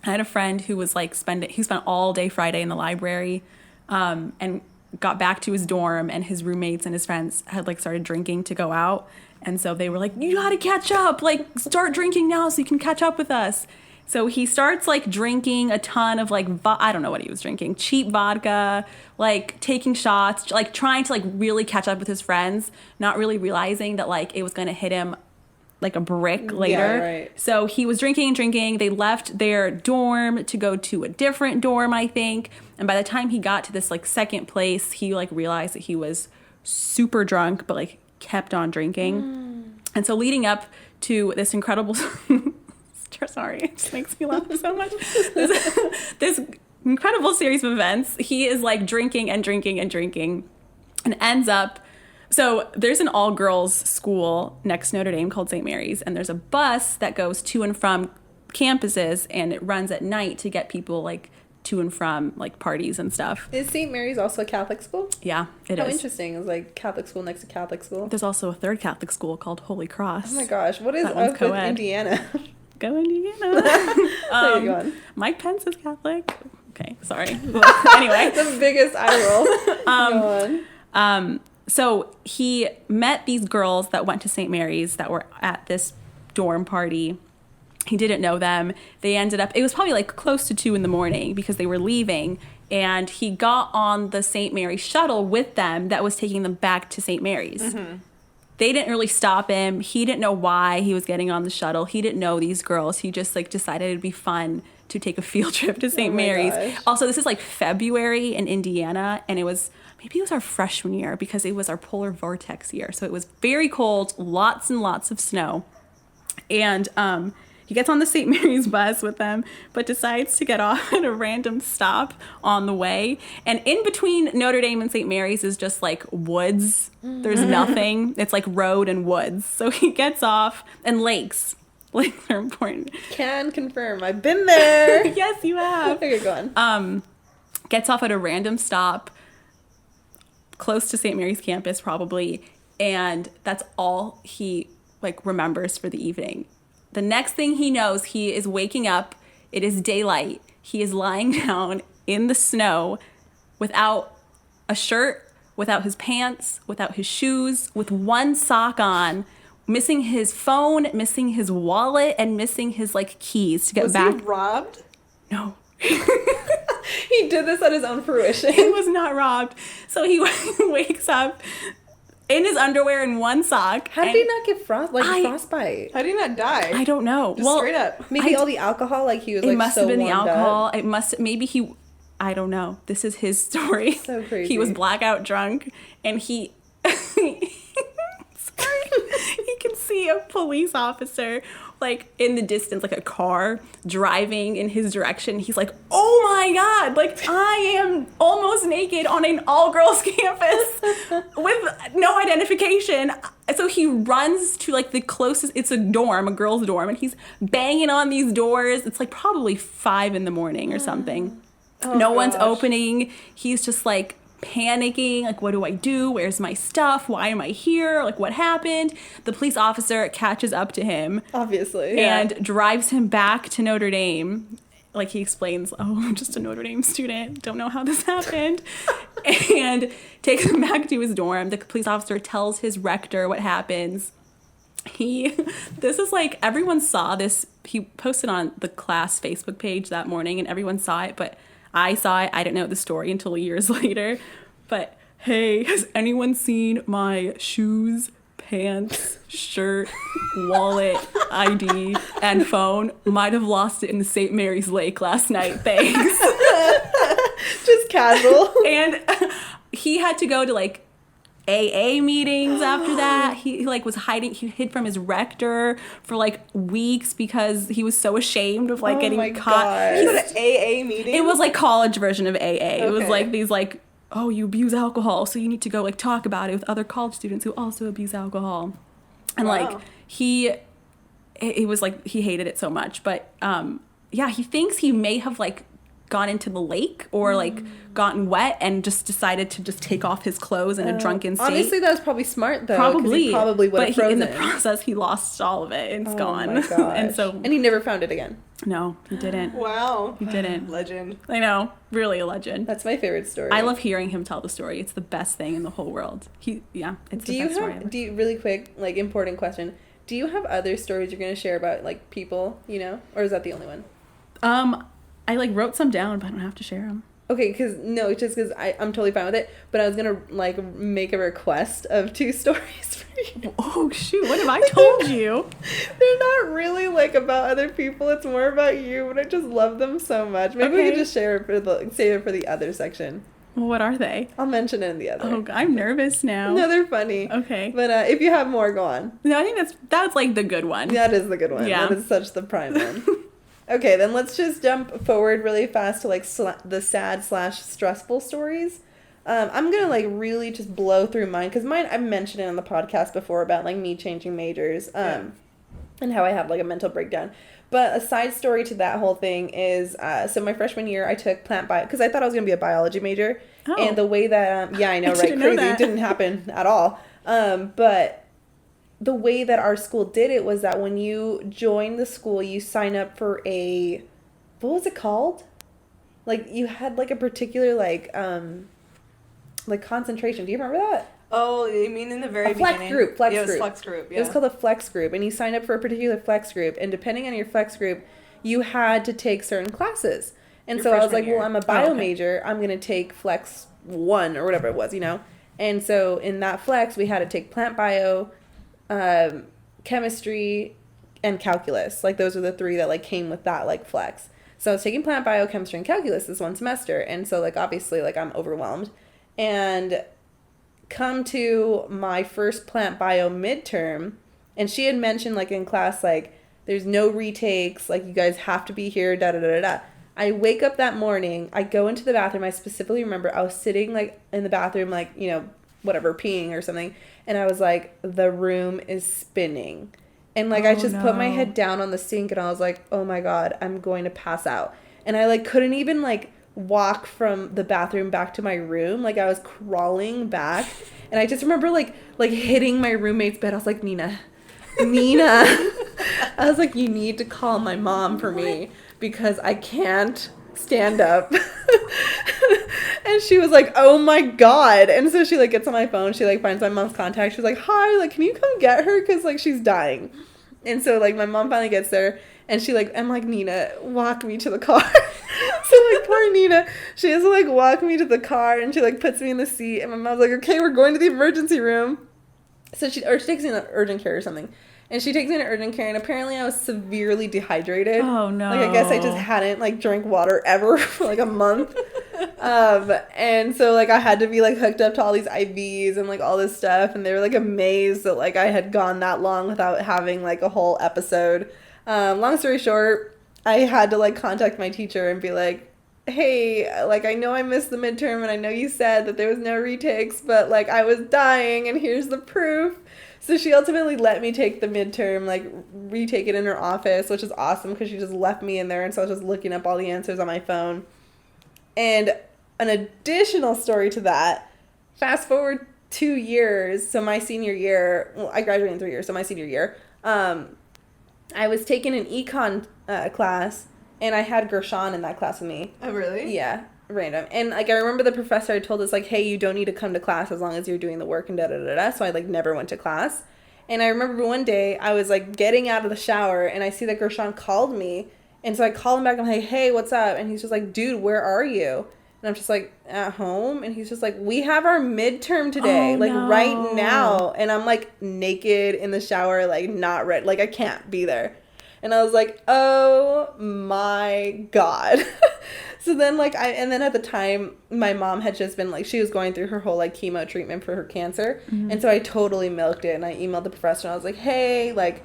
I had a friend who was like spent all day Friday in the library, and got back to his dorm, and his roommates and his friends had like started drinking to go out. And so they were like, you gotta catch up, like start drinking now so you can catch up with us. So he starts like drinking a ton of like, I don't know what he was drinking, cheap vodka, like taking shots, like trying to like really catch up with his friends, not really realizing that like it was gonna hit him like a brick later. Yeah, right. So he was drinking and drinking. They left their dorm to go to a different dorm, I think. And by the time he got to this like second place, he like realized that he was super drunk, but like kept on drinking. And so leading up to this incredible, sorry, it just makes me laugh so much. This incredible series of events, he is like drinking and drinking and drinking, and ends up. So there's an all-girls school next to Notre Dame called St. Mary's, and there's a bus that goes to and from campuses, and it runs at night to get people like to and from like parties and stuff. Is St. Mary's also a Catholic school? Yeah, it How is. interesting. It's like Catholic school next to Catholic school. There's also a third Catholic school called Holy Cross. Oh my gosh. What is That one's up with co-ed. Indiana? Go Indiana. There you go. Mike Pence is Catholic. Okay, sorry. Anyway. The biggest eye roll. Go on. So he met these girls that went to St. Mary's that were at this dorm party. He didn't know them. They ended up, it was probably like close to 2 a.m. because they were leaving. And he got on the St. Mary's shuttle with them that was taking them back to St. Mary's. Mm-hmm. They didn't really stop him. He didn't know why he was getting on the shuttle. He didn't know these girls. He just like decided it'd be fun to take a field trip to St. Mary's. Gosh. Also, this is like February in Indiana, and maybe it was our freshman year because it was our polar vortex year. So it was very cold, lots and lots of snow. And he gets on the St. Mary's bus with them, but decides to get off at a random stop on the way. And in between Notre Dame and St. Mary's is just like woods. There's nothing. It's like road and woods. So he gets off, and lakes. Lakes are important. Can confirm. I've been there. Yes, you have. Okay, go on. Gets off at a random stop close to St. Mary's campus probably, and that's all he like remembers for the evening. The next thing he knows, he is waking up. It is daylight. He is lying down in the snow without a shirt, without his pants, without his shoes, with one sock on, missing his phone, missing his wallet, and missing his like keys to get back. Was he robbed? No. He did this at his own fruition. He was not robbed. So he wakes up in his underwear and one sock. How did he not get frostbite? How did he not die? I don't know. Just straight up. Maybe all the alcohol, like he was It like must so have been the warmed alcohol. up. It must. Maybe he. I don't know. This is his story. So crazy. He was blackout drunk, and he. Sorry. He can see a police officer like in the distance, like a car driving in his direction. He's like, "Oh my God! Like I am almost naked on an all-girls campus with no identification." So he runs to like the closest. It's a dorm, a girls' dorm, and he's banging on these doors. It's like probably 5 a.m. or something. No one's opening. He's just like panicking, like, what do I do? Where's my stuff? Why am I here? Like, what happened? The police officer catches up to him. Obviously. And drives him back to Notre Dame. Like, he explains, oh, I'm just a Notre Dame student. Don't know how this happened. And takes him back to his dorm. The police officer tells his rector what happens. This is like, everyone saw this. He posted on the class Facebook page that morning, and everyone saw it, but I saw it. I didn't know the story until years later. But hey, has anyone seen my shoes, pants, shirt, wallet, ID, and phone? Might have lost it in the St. Mary's Lake last night. Thanks. Just casual. And he had to go to like AA meetings after that. He like was hiding. He hid from his rector for like weeks because he was so ashamed of like getting caught. God. You go to AA meeting? It was like college version of AA. Okay. It was like these like, oh, you abuse alcohol, so you need to go like talk about it with other college students who also abuse alcohol. And Wow. like it was like he hated it so much. But yeah, he thinks he may have like gone into the lake or like gotten wet and just decided to just take off his clothes in a drunken state. Honestly, that was probably smart though. Probably. He probably would have frozen. In the process, he lost all of it. It's gone. My gosh. And he never found it again. no, he didn't. Wow. He didn't. Legend. I know. Really a legend. That's my favorite story. I love hearing him tell the story. It's the best thing in the whole world. It's the best story ever. Really quick, like important question. Do you have other stories you're going to share about like people, or is that the only one? I like wrote some down, but I don't have to share them. Okay, because I'm totally fine with it, but I was going to like make a request of 2 stories for you. Oh shoot, what have I told you? They're not really like about other people, it's more about you, but I just love them so much. Maybe we Okay. could just save it for the other section. Well, what are they? I'll mention it in the other. Oh, I'm nervous now. No, they're funny. Okay. But if you have more, go on. No, I think that's like the good one. That is the good one. Yeah. That is such the prime one. Okay, then let's just jump forward really fast to like the sad/stressful stories. I'm gonna like really just blow through mine because mine I've mentioned it on the podcast before about like me changing majors and how I had like a mental breakdown. But a side story to that whole thing is so my freshman year I took plant bio because I thought I was gonna be a biology major, and the way that I know, I right? didn't know Crazy, that. it didn't happen at all. But the way that our school did it was that when you join the school, you sign up for what was it called? Like you had like a particular like concentration. Do you remember that? Oh, you mean in the very flex beginning? group. Yeah, it was flex group. Yeah. It was called a flex group, and you signed up for a particular flex group, and depending on your flex group, you had to take certain classes. And Your so I was freshman like, year. well, I'm a bio okay. major. I'm going to take flex 1 or whatever it was, And so in that flex, we had to take plant bio, chemistry, and calculus. Like those are the 3 that like came with that like flex. So I was taking plant bio, chemistry, and calculus this one semester. And so like obviously like I'm overwhelmed. And come to my first plant bio midterm, and she had mentioned like in class like there's no retakes, like you guys have to be here, da da da da da. I wake up that morning, I go into the bathroom. I specifically remember I was sitting like in the bathroom like, whatever, peeing or something, and I was like, the room is spinning. And like I just put my head down on the sink and I was like, oh my God, I'm going to pass out. And I like couldn't even like walk from the bathroom back to my room. Like I was crawling back, and I just remember like hitting my roommate's bed. I was like, Nina, I was like, you need to call my mom for me because I can't stand up. And she was like, oh my God. And so she like gets on my phone, she like finds my mom's contact, she's like, hi, like can you come get her because like she's dying. And so like my mom finally gets there, and she like, I'm like, Nina, walk me to the car. So like poor Nina, she has to like walk me to the car, and she like puts me in the seat, and my mom's like, okay, we're going to the emergency room. So she takes me in an urgent care or something. And she takes me to urgent care, and apparently I was severely dehydrated. Oh, no. Like, I guess I just hadn't, like, drank water ever for, like, a month. And so, like, I had to be, like, hooked up to all these IVs and, like, all this stuff. And they were, like, amazed that, like, I had gone that long without having, like, a whole episode. Long story short, I had to, like, contact my teacher and be like, hey, like, I know I missed the midterm, and I know you said that there was no retakes, but, like, I was dying, and here's the proof. So she ultimately let me take the midterm, like, retake it in her office, which is awesome because she just left me in there, and so I was just looking up all the answers on my phone. And an additional story to that, fast forward 2 years, so my senior year, well, I graduated in 3 years, so my senior year, I was taking an econ class, and I had Gershon in that class with me. Oh, really? Yeah, random. And, like, I remember the professor had told us, like, hey, you don't need to come to class as long as you're doing the work and da-da-da-da. So I, like, never went to class. And I remember one day I was, like, getting out of the shower, and I see that Gershon called me, And so I call him back. I'm like, hey, what's up? And he's just like, dude, where are you? And I'm just like, at home. And he's just like, we have our midterm today, right now. And I'm like naked in the shower, like not ready. Like I can't be there. And I was like, oh my God. So then and then at the time my mom had just been like, she was going through her whole like chemo treatment for her cancer. Mm-hmm. And so I totally milked it. And I emailed the professor and I was like, hey, like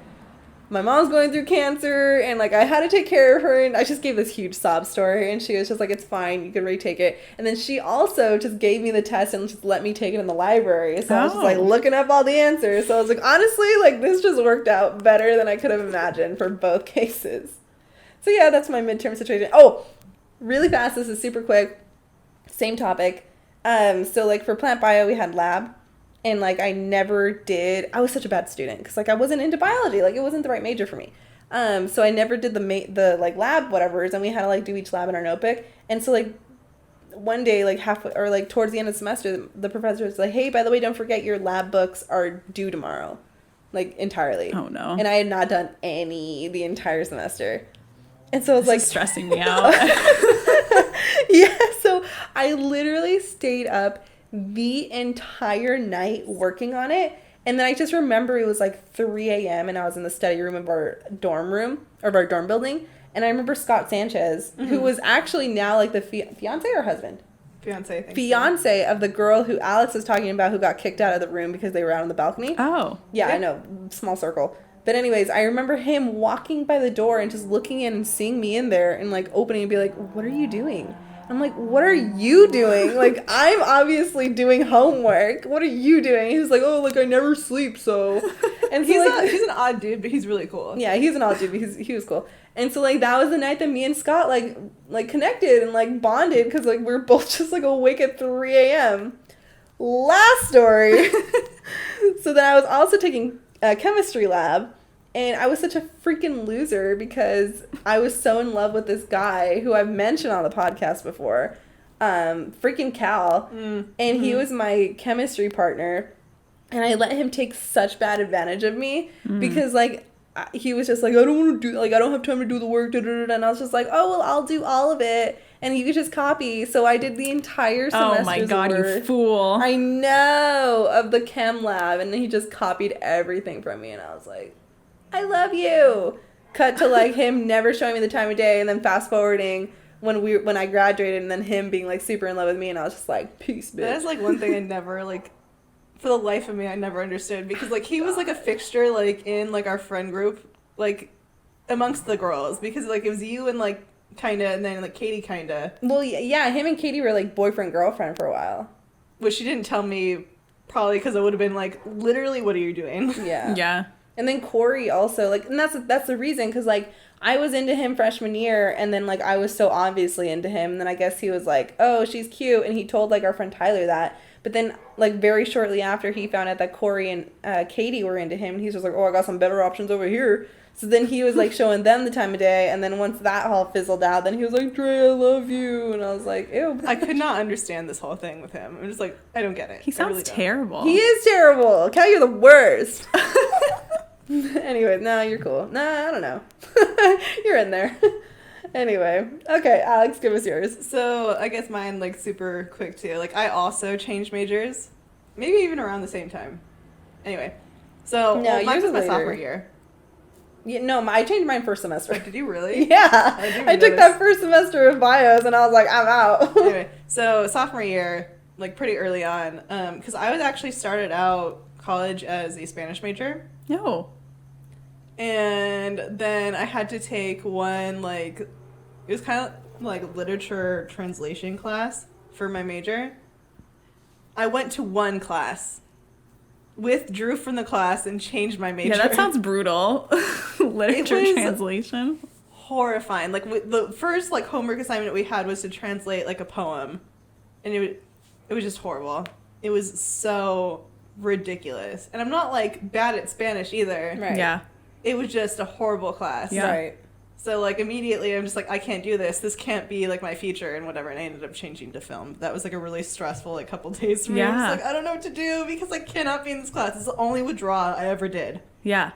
my mom's going through cancer and like I had to take care of her. And I just gave this huge sob story. And she was just like, it's fine. You can retake it. And then she also just gave me the test and just let me take it in the library. So I was just like looking up all the answers. So I was like, honestly, like this just worked out better than I could have imagined for both cases. So yeah, that's my midterm situation. Oh, really fast. This is super quick. Same topic. So like for plant bio, we had lab. And, like, I was such a bad student because, like, I wasn't into biology. Like, it wasn't the right major for me. So I never did the lab whatevers, and we had to, like, do each lab in our notebook. And so, like, one day, like, halfway, or, like, towards the end of the semester, the professor was like, hey, by the way, don't forget your lab books are due tomorrow. Like, entirely. Oh, no. And I had not done any the entire semester. And so it was, like... stressing me out. Yeah, so I literally stayed up the entire night working on it. And then I just remember it was like 3 a.m. and I was in the study room of our dorm building. And I remember Scott Sanchez, who was actually now like the fiance or husband? Fiance of the girl who Alex was talking about who got kicked out of the room because they were out on the balcony. Oh. Yeah, I know. Small circle. But anyways, I remember him walking by the door and just looking in and seeing me in there and like opening and be like, what are you doing? I'm like, what are you doing? Like, I'm obviously doing homework. What are you doing? He's like, oh, like, I never sleep, so. And so, he's an odd dude, but he's really cool. Yeah, he's an odd dude, but he was cool. And so, like, that was the night that me and Scott, like connected and, like, bonded because, like, we were both just, like, awake at 3 a.m. Last story. So then I was also taking a chemistry lab. And I was such a freaking loser because I was so in love with this guy who I've mentioned on the podcast before, freaking Cal. Mm-hmm. And he was my chemistry partner. And I let him take such bad advantage of me because, like, he was just like, I don't want to do, like, I don't have time to do the work. And I was just like, oh, well, I'll do all of it. And you could just copy. So I did the entire semester's Oh, my God, work. you fool. I know, of the chem lab. And then he just copied everything from me. And I was like, I love you. Cut to like him never showing me the time of day, and then fast forwarding when I graduated, and then him being like super in love with me, and I was just like, peace, bitch. That is like one thing I never like, for the life of me, I never understood because like he was like a fixture like in like our friend group, like amongst the girls because like it was you and like kinda, and then like Katie kinda. Well, yeah, him and Katie were like boyfriend girlfriend for a while. Which she didn't tell me, probably because I would have been like, literally, what are you doing? Yeah. Yeah. And then Corey also, like, and that's the reason, because, like, I was into him freshman year, and then, like, I was so obviously into him, and then I guess he was like, oh, she's cute, and he told, like, our friend Tyler that, but then, like, very shortly after, he found out that Corey and Katie were into him, and he's just like, oh, I got some better options over here, so then he was, like, showing them the time of day, and then once that all fizzled out, then he was like, Drea, I love you, and I was like, ew. I could not understand this whole thing with him. I'm just like, I don't get it. He sounds really terrible. He is terrible. Cal, you're the worst. Anyway, nah, you're cool. Nah, I don't know. You're in there. Anyway, okay, Alex, give us yours. So I guess mine like super quick too. Like I also changed majors, maybe even around the same time. Anyway, so No, mine yours was my was sophomore later. year. Yeah, no, I changed mine first semester. Did you really? Yeah, I took notice. that first semester of bios, and I was like, I'm out. Anyway, so sophomore year, like pretty early on, because I was actually started out college as a Spanish major. No. And then I had to take one, like, it was kind of like literature translation class for my major. I went to one class, withdrew from the class, and changed my major. Yeah, that sounds brutal. Literature translation. Horrifying. Like, the first, like, homework assignment we had was to translate, like, a poem. And it was just horrible. It was so ridiculous. And I'm not, like, bad at Spanish either. Right. Yeah. It was just a horrible class. Yeah. Right. So, like, immediately I'm just like, I can't do this. This can't be, like, my future and whatever. And I ended up changing to film. That was, like, a really stressful, like, couple days for me. I was like, I don't know what to do because I cannot be in this class. It's the only withdrawal I ever did. Yeah.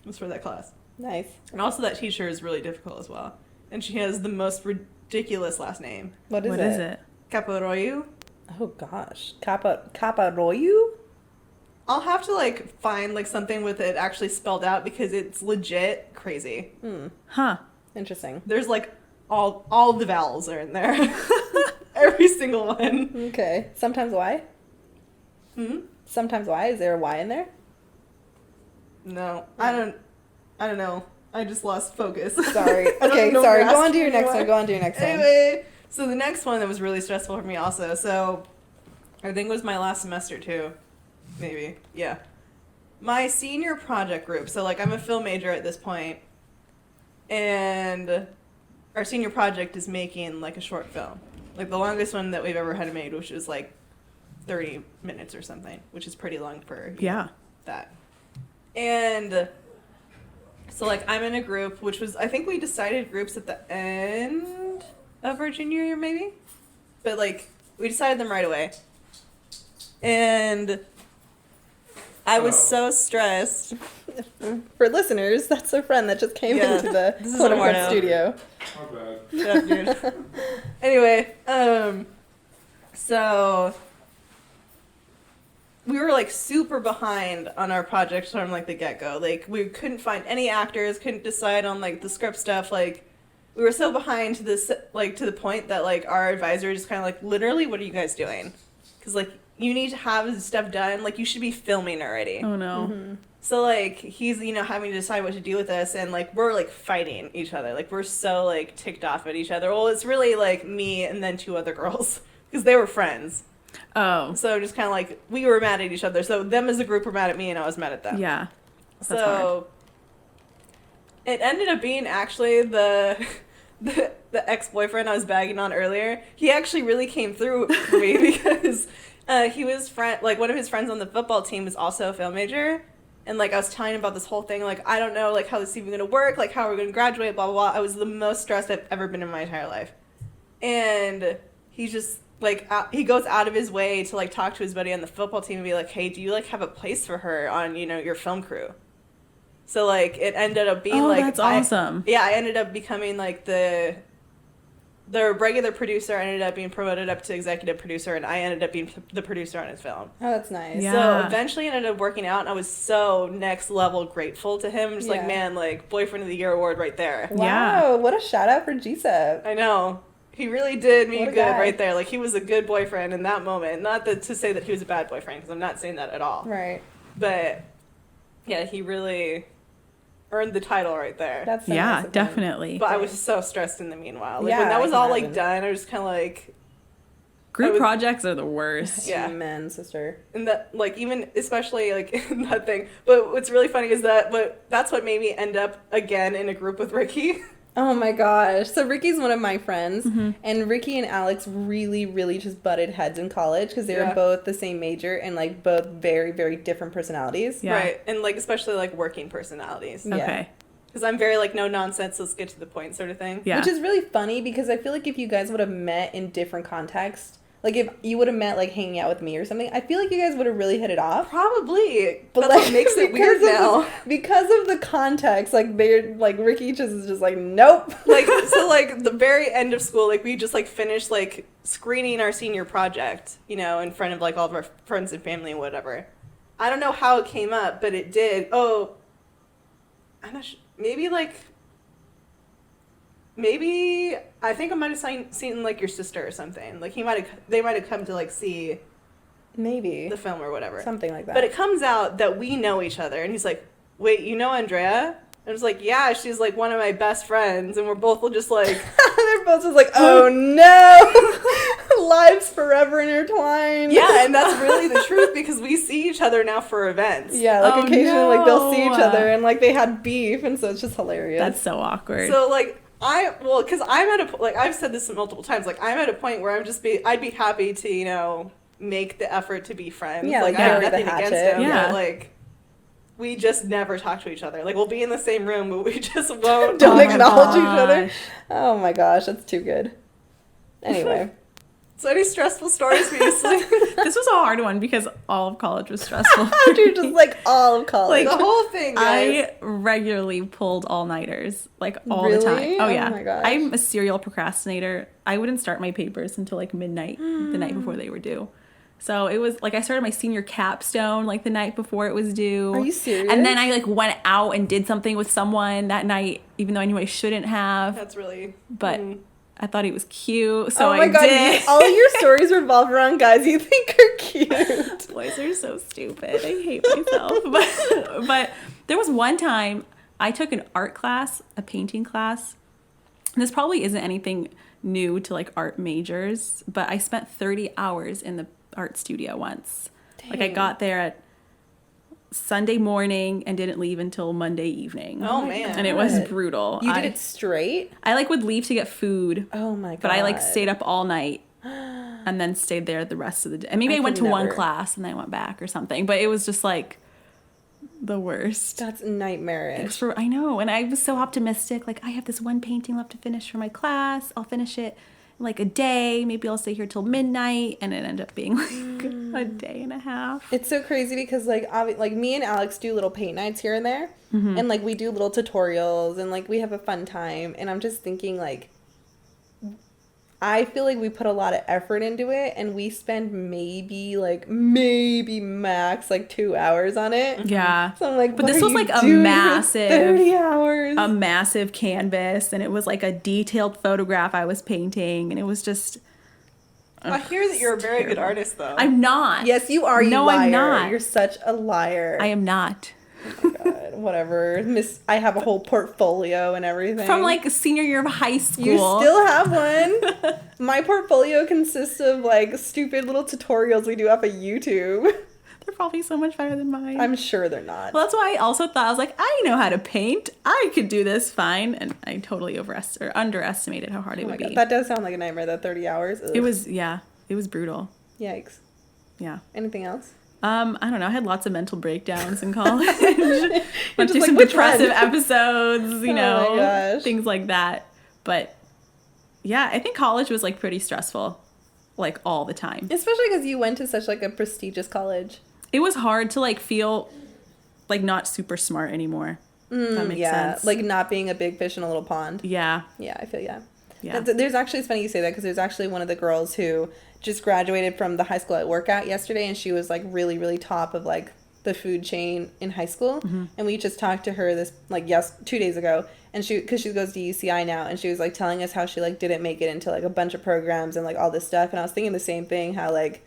Was for that class. Nice. And also that teacher is really difficult as well. and she has the most ridiculous last name. What is it? Caparoyu. Oh gosh, Caparoyu? I'll have to like find like something with it actually spelled out because it's legit crazy. Huh. Interesting. There's like all the vowels are in there. Every single one. Okay. Sometimes Y? Sometimes Y? Is there a Y in there? No, I don't know. I just lost focus. Sorry. Okay, sorry. Go on to your next one. Anyway, so the next one that was really stressful for me also. So I think it was my last semester too. Maybe. Yeah. My senior project group. So like I'm a film major at this point, and our senior project is making like a short film. Like the longest one that we've ever had made, which was like 30 minutes or something, which is pretty long for that. And so like I'm in a group, which was, I think we decided groups at the end of our junior year maybe, but like we decided them right away. And I was so stressed. For listeners, that's a friend that just came into the this is quote-unquote studio. My bad. Yeah, dude. Anyway, so we were like super behind on our project from like the get-go. Like we couldn't find any actors, couldn't decide on like the script stuff. Like we were so behind to this, like to the point that like our advisor just kind of like, literally, what are you guys doing? Because like you need to have this stuff done. Like you should be filming already. Oh no. Mm-hmm. So like he's, you know, having to decide what to do with us, and like we're like fighting each other. Like we're so like ticked off at each other. Well, it's really like me and then two other girls because they were friends. Oh. So just kind of like we were mad at each other. So them as a group were mad at me, and I was mad at them. Yeah. That's So it ended up being actually the ex-boyfriend I was bagging on earlier. He actually really came through for me because he was like one of his friends on the football team was also a film major. And, like, I was telling him about this whole thing, like, I don't know, like, how this is even going to work, like, how we're going to graduate, blah, blah, blah. I was the most stressed I've ever been in my entire life. And he just, like, he goes out of his way to, like, talk to his buddy on the football team and be like, hey, do you, like, have a place for her on, you know, your film crew? So, like, it ended up being, like... that's awesome. I ended up becoming, like, the regular producer ended up being promoted up to executive producer, and I ended up being the producer on his film. Oh, that's nice. Yeah. So eventually it ended up working out, and I was so next level grateful to him. Just like, man, like, boyfriend of the year award right there. Wow, Yeah. what a shout out for GSEP. I know. He really did me What a good guy. right there. Like, he was a good boyfriend in that moment. Not to say that he was a bad boyfriend, because I'm not saying that at all. Right. But, yeah, he really earned the title right there. That's so Yeah, nice of him. definitely. But I was so stressed in the meanwhile. Like, Yeah, when that I was can all, like, imagine. done, I was kind of like... Group projects are the worst. Yeah. Amen, sister. And that, like, even especially like in that thing. But what's really funny is that's what made me end up again in a group with Ricky. Oh my gosh. So Ricky's one of my friends, and Ricky and Alex really, really just butted heads in college because they were both the same major and like both very, very different personalities. Yeah. Right. And like especially like working personalities. Yeah. Okay. Because I'm very like no nonsense, let's get to the point sort of thing. Yeah. Which is really funny because I feel like if you guys would have met in different contexts, like if you would have met like hanging out with me or something, I feel like you guys would have really hit it off. Probably. But That's what makes it weird now. Because of the context, like they're like Ricky just is just like nope. Like so like the very end of school, like we just like finished like screening our senior project, you know, in front of like all of our friends and family and whatever. I don't know how it came up, but it did. Oh, I'm not sure. Maybe I think I might have seen like your sister or something. Like they might have come to like see Maybe the film or whatever. something like that. But it comes out that we know each other, and he's like, "Wait, you know Andrea?" And I was like, "Yeah, she's like one of my best friends," and we're both just like, they're both just like, oh no, lives forever intertwined. yeah, and that's really the truth because we see each other now for events. Yeah, like Oh, occasionally like they'll see each no. other and like they had beef, and so it's just hilarious. That's so awkward. So like because I'm at a like I've said this multiple times. Like I'm at a point where I'd be happy to, you know, make the effort to be friends. Yeah, like I have bury the nothing against hatchet. him. Yeah. But like we just never talk to each other. Like we'll be in the same room, but we just won't. Don't Oh my acknowledge each other. gosh. Oh my gosh, that's too good. Anyway, So any stressful stories for you, Celine? This was a hard one because all of college was stressful. You're just like all of college. The whole thing, guys. I regularly pulled all-nighters, like all Really? the time. Oh yeah. Oh my gosh. I'm a serial procrastinator. I wouldn't start my papers until like midnight the night before they were due. So it was like I started my senior capstone like the night before it was due. Are you serious? And then I like went out and did something with someone that night, even though I knew I shouldn't have. That's really... But I thought he was cute, so oh my I god, did. all your stories revolve around guys you think are cute. Boys are so stupid. I hate myself. But there was one time I took an art class, a painting class. And this probably isn't anything new to like art majors, but I spent 30 hours in the art studio once. Dang. Like I got there at Sunday morning and didn't leave until Monday evening. Oh, man. And it was brutal. You did it straight? I like would leave to get food. Oh my god. But I like stayed up all night and then stayed there the rest of the day. And maybe I went to could one never. class and then I went back or something. But it was just like the worst. That's nightmarish. I know. And I was so optimistic. Like, I have this one painting left to finish for my class. I'll finish it in like a day. Maybe I'll stay here till midnight. And it ended up being like a day and a half. It's so crazy because like me and Alex do little paint nights here and there, and like we do little tutorials and like we have a fun time. And I'm just thinking like, I feel like we put a lot of effort into it, and we spend maybe max like 2 hours on it. Yeah. So I'm like, but what this are was you like a doing for massive 30 hours. A massive canvas, and it was like a detailed photograph I was painting, and it was just. I hear that you're a very good artist, though. I'm not. Yes, you are. You No, liar. I'm not. You're such a liar. I am not. Oh my god, whatever. I have a whole portfolio and everything. From like senior year of high school. You still have one. My portfolio consists of like stupid little tutorials we do off of YouTube. They're probably so much better than mine. I'm sure they're not. Well, that's why I also thought, I was like, I know how to paint. I could do this fine. And I totally underestimated how hard it Oh my would god, be. that does sound like a nightmare. That 30 hours. Ugh. It was brutal. Yikes. Yeah. Anything else? I don't know. I had lots of mental breakdowns in college. Went just through like, some which depressive one? episodes, you Oh know, my gosh. things like that. But yeah, I think college was like pretty stressful, like all the time. Especially because you went to such like a prestigious college. It was hard to like feel like not super smart anymore. If that makes sense. Like not being a big fish in a little pond. Yeah. Yeah, I feel yeah. Yeah. There's actually, it's funny you say that because there's actually one of the girls who just graduated from the high school I work at yesterday, and she was like really, really top of like the food chain in high school. Mm-hmm. And we just talked to her 2 days ago, and because she goes to UCI now, and she was like telling us how she like didn't make it into like a bunch of programs and like all this stuff. And I was thinking the same thing, how like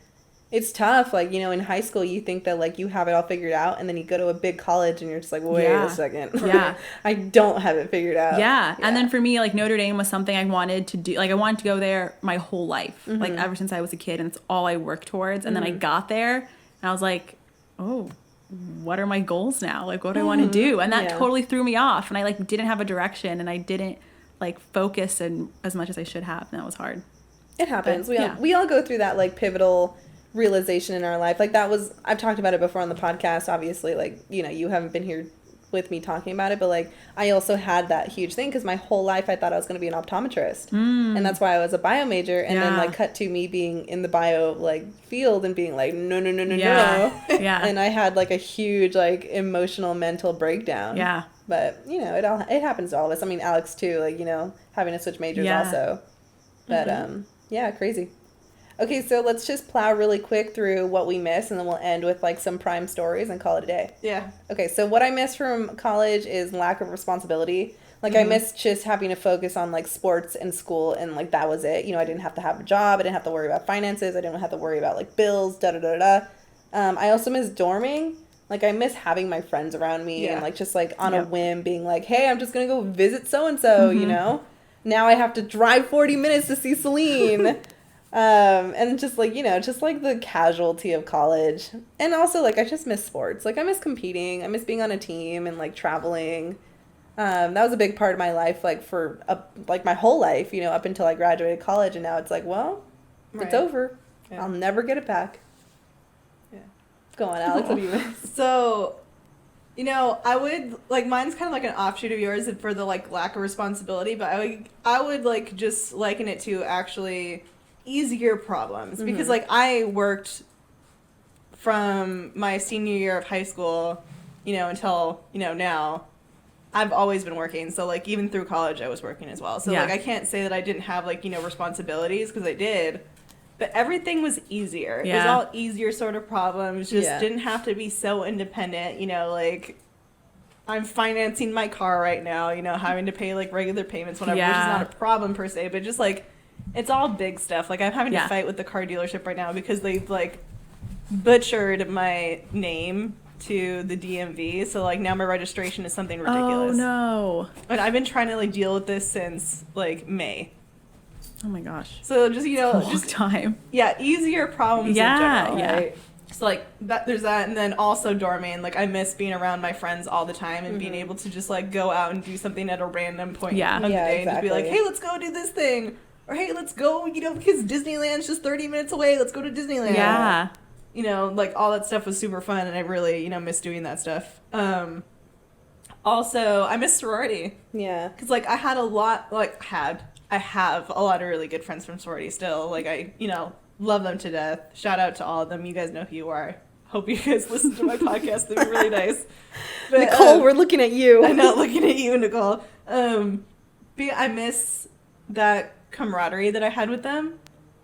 it's tough. Like, you know, in high school, you think that like you have it all figured out, and then you go to a big college and you're just like, wait Yeah. a second. Yeah. I don't have it figured out. Yeah. And then for me, like Notre Dame was something I wanted to do. Like I wanted to go there my whole life, like ever since I was a kid, and it's all I worked towards. And then I got there and I was like, oh, what are my goals now? Like, what do I want to do? And that Yeah. totally threw me off. And I like didn't have a direction, and I didn't like focus as much as I should have. And that was hard. It happens. But, We all go through that like pivotal realization in our life. Like that was, I've talked about it before on the podcast, obviously, like, you know, you haven't been here with me talking about it, but like I also had that huge thing because my whole life I thought I was going to be an optometrist, and that's why I was a bio major, and then like cut to me being in the bio like field and being like no Yeah. and I had like a huge like emotional mental breakdown. Yeah. But you know, it happens to all of us. I mean, Alex too, like, you know, having to switch majors Yeah. also. But yeah, crazy. Okay, so let's just plow really quick through what we miss, and then we'll end with like some prime stories and call it a day. Yeah. Okay, so what I miss from college is lack of responsibility. Like I miss just having to focus on like sports and school, and like that was it. You know, I didn't have to have a job. I didn't have to worry about finances. I didn't have to worry about like bills, I also miss dorming. Like I miss having my friends around me and like just like on a whim being like, hey, I'm just gonna go visit so and so. You know, now I have to drive 40 minutes to see Celine. And just like, you know, just like the casualty of college. And also like I just miss sports. Like I miss competing. I miss being on a team and like traveling. That was a big part of my life, like for like my whole life, you know, up until I graduated college. And now it's like, well, it's over. Yeah. I'll never get it back. Yeah. Go on, Alex. What do you miss? So, you know, I would like, mine's kind of like an offshoot of yours for the like lack of responsibility, but I would like just liken it to actually easier problems because like I worked from my senior year of high school, until, now. I've always been working, so like even through college I was working as well. So like I can't say that I didn't have like, responsibilities because I did. But everything was easier. Yeah. It was all easier sort of problems. Just didn't have to be so independent, like I'm financing my car right now, having to pay like regular payments, whatever, which is not a problem per se, but just like it's all big stuff. Like I'm having to fight with the car dealership right now because they've like butchered my name to the DMV. So like now my registration is something ridiculous. Oh no. And I've been trying to like deal with this since like May. Oh my gosh. So just, Just time. Yeah, easier problems in general. Yeah. Right? So like that, there's that, and then also dorming. Like I miss being around my friends all the time and being able to just like go out and do something at a random point of the day and just be like, hey, let's go do this thing, or hey, let's go, because Disneyland's just 30 minutes away. Let's go to Disneyland. Yeah. Like all that stuff was super fun, and I really miss doing that stuff. Also, I miss sorority. Yeah. Because like I have a lot of really good friends from sorority still. Like I, love them to death. Shout out to all of them. You guys know who you are. Hope you guys listen to my podcast. That'd be really nice. But, Nicole, we're looking at you. I'm not looking at you, Nicole. But I miss that camaraderie that I had with them,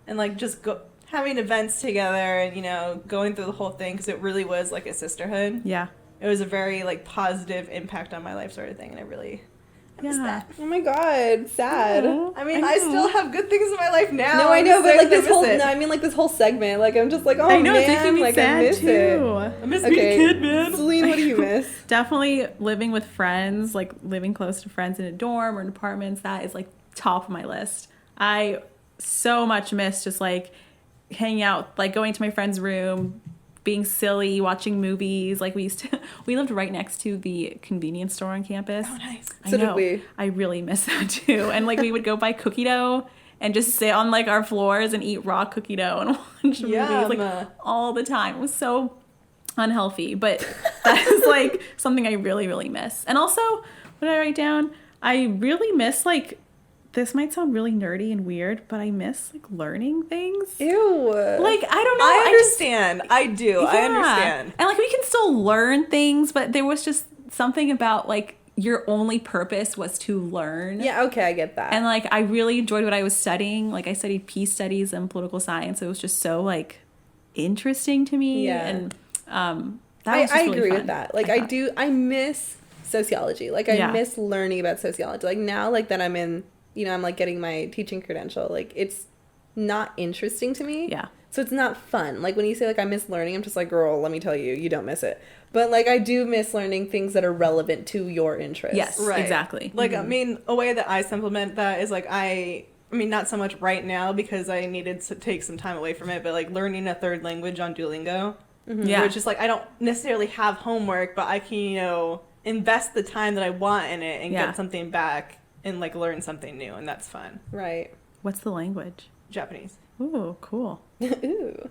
and like just having events together, and going through the whole thing, because it really was like a sisterhood. Yeah. It was a very like positive impact on my life sort of thing, and I miss that. Oh my god, sad. I mean, I still have good things in my life now. No, I know, but like this whole like this whole segment, like I'm just like, oh I know, man, it's making me like sad I miss too. it. I miss being a kid, man. Celine, what do you miss? Definitely living with friends, like living close to friends in a dorm or in apartments. That is like top of my list. I so much miss just like hanging out, like going to my friend's room, being silly, watching movies. Like we lived right next to the convenience store on campus. Oh, nice. I So know. did we. I really miss that too. And like we would go buy cookie dough and just sit on like our floors and eat raw cookie dough and watch movies like all the time. It was so unhealthy, but that is like something I really, really miss. And also, what did I write down? I really miss like, this might sound really nerdy and weird, but I miss like learning things. Ew. Like, I don't know. I understand. I do. I understand. And like we can still learn things, but there was just something about like your only purpose was to learn. Yeah, okay, I get that. And like I really enjoyed what I was studying. Like I studied peace studies and political science. It was just so like interesting to me. Yeah. And that was just I really agree fun, with that. Like I miss sociology. Like I miss learning about sociology. Like now, like that I'm in, I'm like getting my teaching credential. Like it's not interesting to me. Yeah. So it's not fun. Like when you say like I miss learning, I'm just like, girl, let me tell you, you don't miss it. But like I do miss learning things that are relevant to your interests. Yes, Right. exactly. Like, I mean, a way that I supplement that is like I mean, not so much right now because I needed to take some time away from it, but like learning a third language on Duolingo. Yeah. Which is like, I don't necessarily have homework, but I can, invest the time that I want in it and get something back and like learn something new, and that's fun. Right. What's the language? Japanese. Ooh, cool. Ooh.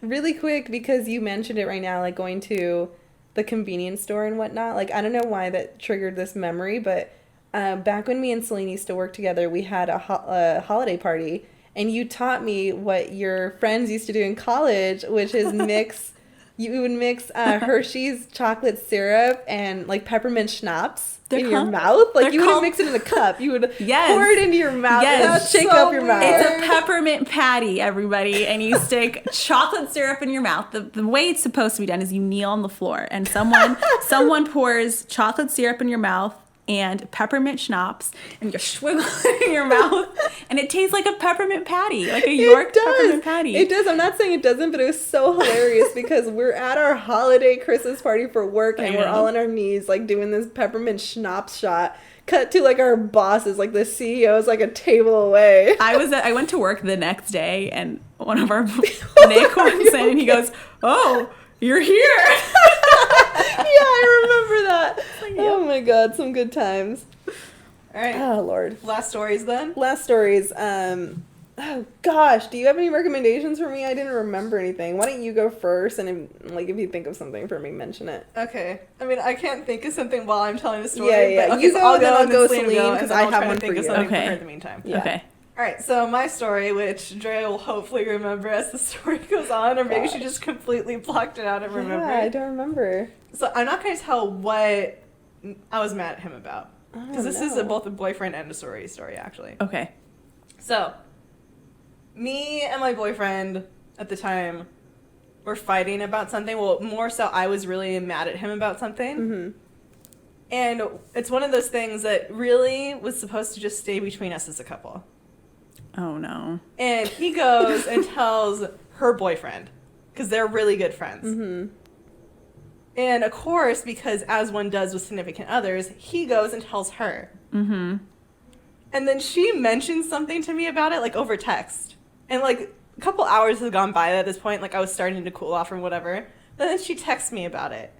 Really quick, because you mentioned it right now, like going to the convenience store and whatnot. Like, I don't know why that triggered this memory, but back when me and Celine used to work together, we had a holiday party, and you taught me what your friends used to do in college, which is mix. You would mix Hershey's chocolate syrup and like peppermint schnapps in your mouth. Like you wouldn't mix it in a cup. You would pour it into your mouth and shake up your mouth. It's a peppermint patty, everybody, and you stick chocolate syrup in your mouth. The way it's supposed to be done is you kneel on the floor and someone pours chocolate syrup in your mouth and peppermint schnapps, and you swiggle it in your mouth, and it tastes like a peppermint patty, like a York peppermint patty. It does. I'm not saying it doesn't, but it was so hilarious because we're at our holiday Christmas party for work, and we're all on our knees, like doing this peppermint schnapps shot. Cut to like our bosses, like the CEO is like a table away. I went to work the next day, and one of our Nick walks in, and he goes, "Oh, you're here." Yeah, I remember that. Oh my god, some good times. All right. Oh lord. Last stories then. Last stories. Oh gosh, do you have any recommendations for me? I didn't remember anything. Why don't you go first, and if you think of something for me, mention it. Okay. I mean, I can't think of something while I'm telling the story. Yeah. But, okay, You so go, I'll then I'll go Celine, Celine, because I have one for think you. of something Okay. for her in the meantime. Yeah. Okay. All right, so my story, which Drea will hopefully remember as the story goes on, or maybe she just completely blocked it out and remembered. Yeah, I don't remember. So I'm not going to tell what I was mad at him about. Because this is both a boyfriend and a sorority story, actually. Okay. So, me and my boyfriend at the time were fighting about something. Well, more so, I was really mad at him about something. Mm-hmm. And it's one of those things that really was supposed to just stay between us as a couple. Oh, no. And he goes and tells her boyfriend, because they're really good friends. Mm-hmm. And of course, because as one does with significant others, he goes and tells her. Mm-hmm. And then she mentions something to me about it, like over text. And like a couple hours has gone by at this point, like I was starting to cool off or whatever. And then she texts me about it.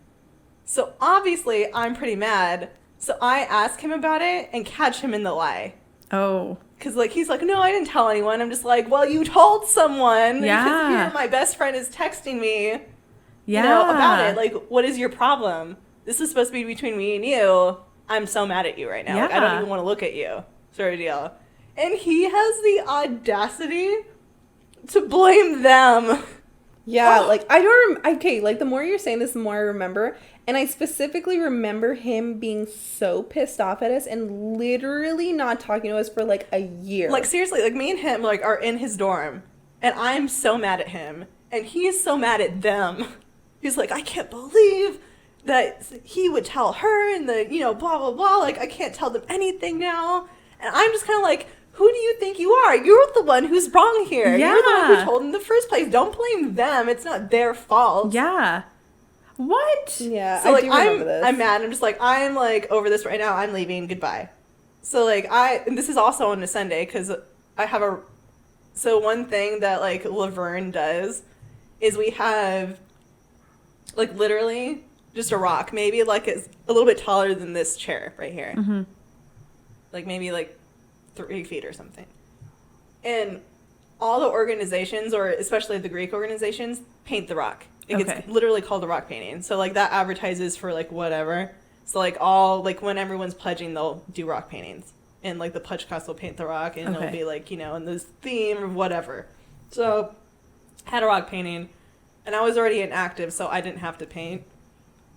So obviously I'm pretty mad. So I ask him about it and catch him in the lie. Oh. Because like he's like, no, I didn't tell anyone. I'm just like, well, you told someone. Yeah. Because here my best friend is texting me. Yeah. You know, about it. Like, what is your problem? This is supposed to be between me and you. I'm so mad at you right now. Yeah. Like, I don't even want to look at you. Sort of deal. And he has the audacity to blame them. Yeah, like, I don't okay, like, the more you're saying this, the more I remember. And I specifically remember him being so pissed off at us and literally not talking to us for, like, a year. Like, seriously, like, me and him, like, are in his dorm. And I'm so mad at him. And he is so mad at them. He's like, I can't believe that he would tell her and the, you know, blah, blah, blah. Like, I can't tell them anything now. And I'm just kind of like, who do you think you are? You're the one who's wrong here. Yeah. You're the one who told him in the first place. Don't blame them. It's not their fault. Yeah. What? Yeah, So, I like, do remember this. I'm mad. I'm just like, I'm, like, over this right now. I'm leaving. Goodbye. So, like, and this is also on a Sunday because I have so one thing that, like, Laverne does is we have, like, literally just a rock. Maybe, like, it's a little bit taller than this chair right here. Mm-hmm. Like, maybe, like, 3 feet or something. And all the organizations, or especially the Greek organizations, paint the rock. It gets literally called a rock painting. So, like, that advertises for, like, whatever. So, like, when everyone's pledging, they'll do rock paintings. And, like, the pledge class will paint the rock, and it'll be, like, you know, in this theme or whatever. So, had a rock painting, and I was already inactive, so I didn't have to paint.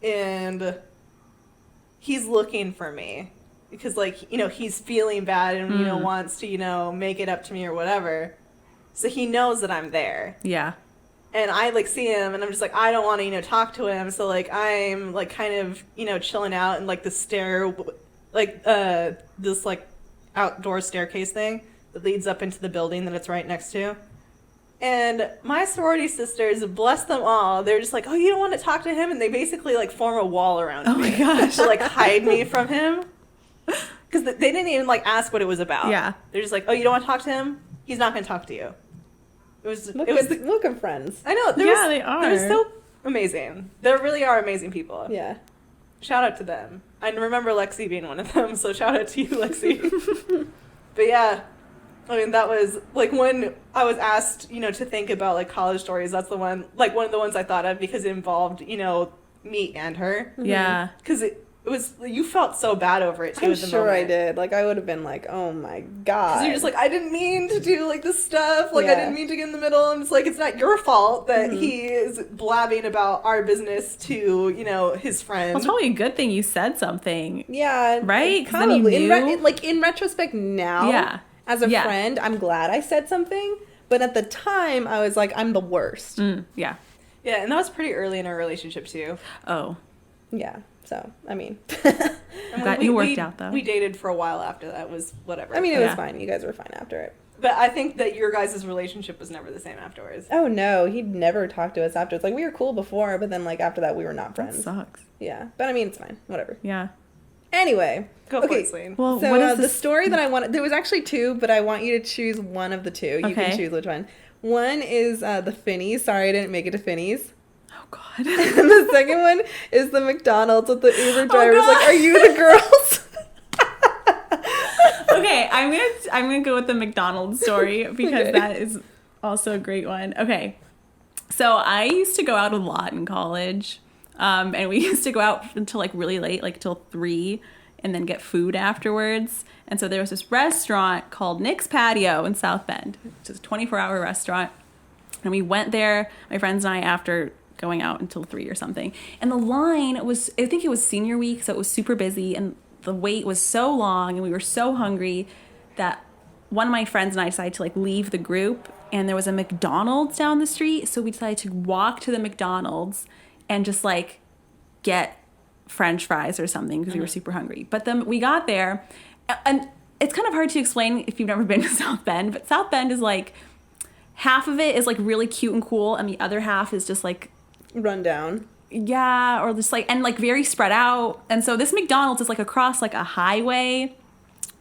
And he's looking for me. Because, like, you know, he's feeling bad and, you know, wants to, you know, make it up to me or whatever. So he knows that I'm there. Yeah. And I, like, see him, and I'm just like, I don't want to, you know, talk to him. So, like, I'm, like, kind of, you know, chilling out in, like, the this, like, outdoor staircase thing that leads up into the building that it's right next to. And my sorority sisters, bless them all, they're just like, oh, you don't want to talk to him? And they basically, like, form a wall around me. Oh, my gosh. To, like, hide me from him. Because they didn't even, like, ask what it was about. Yeah. They're just like, oh, you don't want to talk to him? He's not going to talk to you. Look at friends. I know. They are. They're so amazing. They really are amazing people. Yeah. Shout out to them. I remember Lexi being one of them, so shout out to you, Lexi. But yeah, I mean, that was, like, when I was asked, you know, to think about, like, college stories, that's the one, like, one of the ones I thought of because it involved, you know, me and her. Yeah. Because it was, you felt so bad over it, too, I'm at the sure moment. I did. Like, I would have been like, oh my God. Because you're just like, I didn't mean to do, like, this stuff. Like, I Yeah. didn't mean to get in the middle. And it's like, it's not your fault that he is blabbing about our business to, you know, his friend. Well, it's probably a good thing you said something. Yeah. Right? 'Cause then you Probably. knew. In retrospect now, Yeah. as a Yeah. friend, I'm glad I said something. But at the time, I was like, I'm the worst. Yeah. Yeah, and that was pretty early in our relationship, too. Oh. Yeah. So, I mean. And Glad you worked out, though. We dated for a while after that. It was whatever. I mean, it was Yeah. fine. You guys were fine after it. But I think that your guys' relationship was never the same afterwards. Oh, no. He'd never talked to us afterwards. Like, we were cool before, but then, like, after that, we were not That friends. sucks. Yeah. But, I mean, it's fine. Whatever. Yeah. Anyway. Go for it, Celine. Well, So what is the this? story that I wanted, there was actually two, but I want you to choose one of the two. You Okay. can choose which one. One is the Finneys. Sorry, I didn't make it to Finneys. Oh, God. And the second one is the McDonald's with the Uber drivers. God. Like, are you the girls? Okay, I'm gonna go with the McDonald's story because Okay. that is also a great one. Okay, so I used to go out a lot in college, and we used to go out until like really late, like till 3, and then get food afterwards. And so there was this restaurant called Nick's Patio in South Bend. It's a 24-hour restaurant. And we went there, my friends and I, after going out until 3 or something. And the line was, I think it was senior week, so it was super busy. And the wait was so long and we were so hungry that one of my friends and I decided to like leave the group. And there was a McDonald's down the street. So we decided to walk to the McDonald's and just like get French fries or something because we were super hungry. But then we got there, and it's kind of hard to explain if you've never been to South Bend. But South Bend is like, half of it is like really cute and cool, and the other half is just like run down. Yeah, or just like, and like very spread out. And so this McDonald's is like across like a highway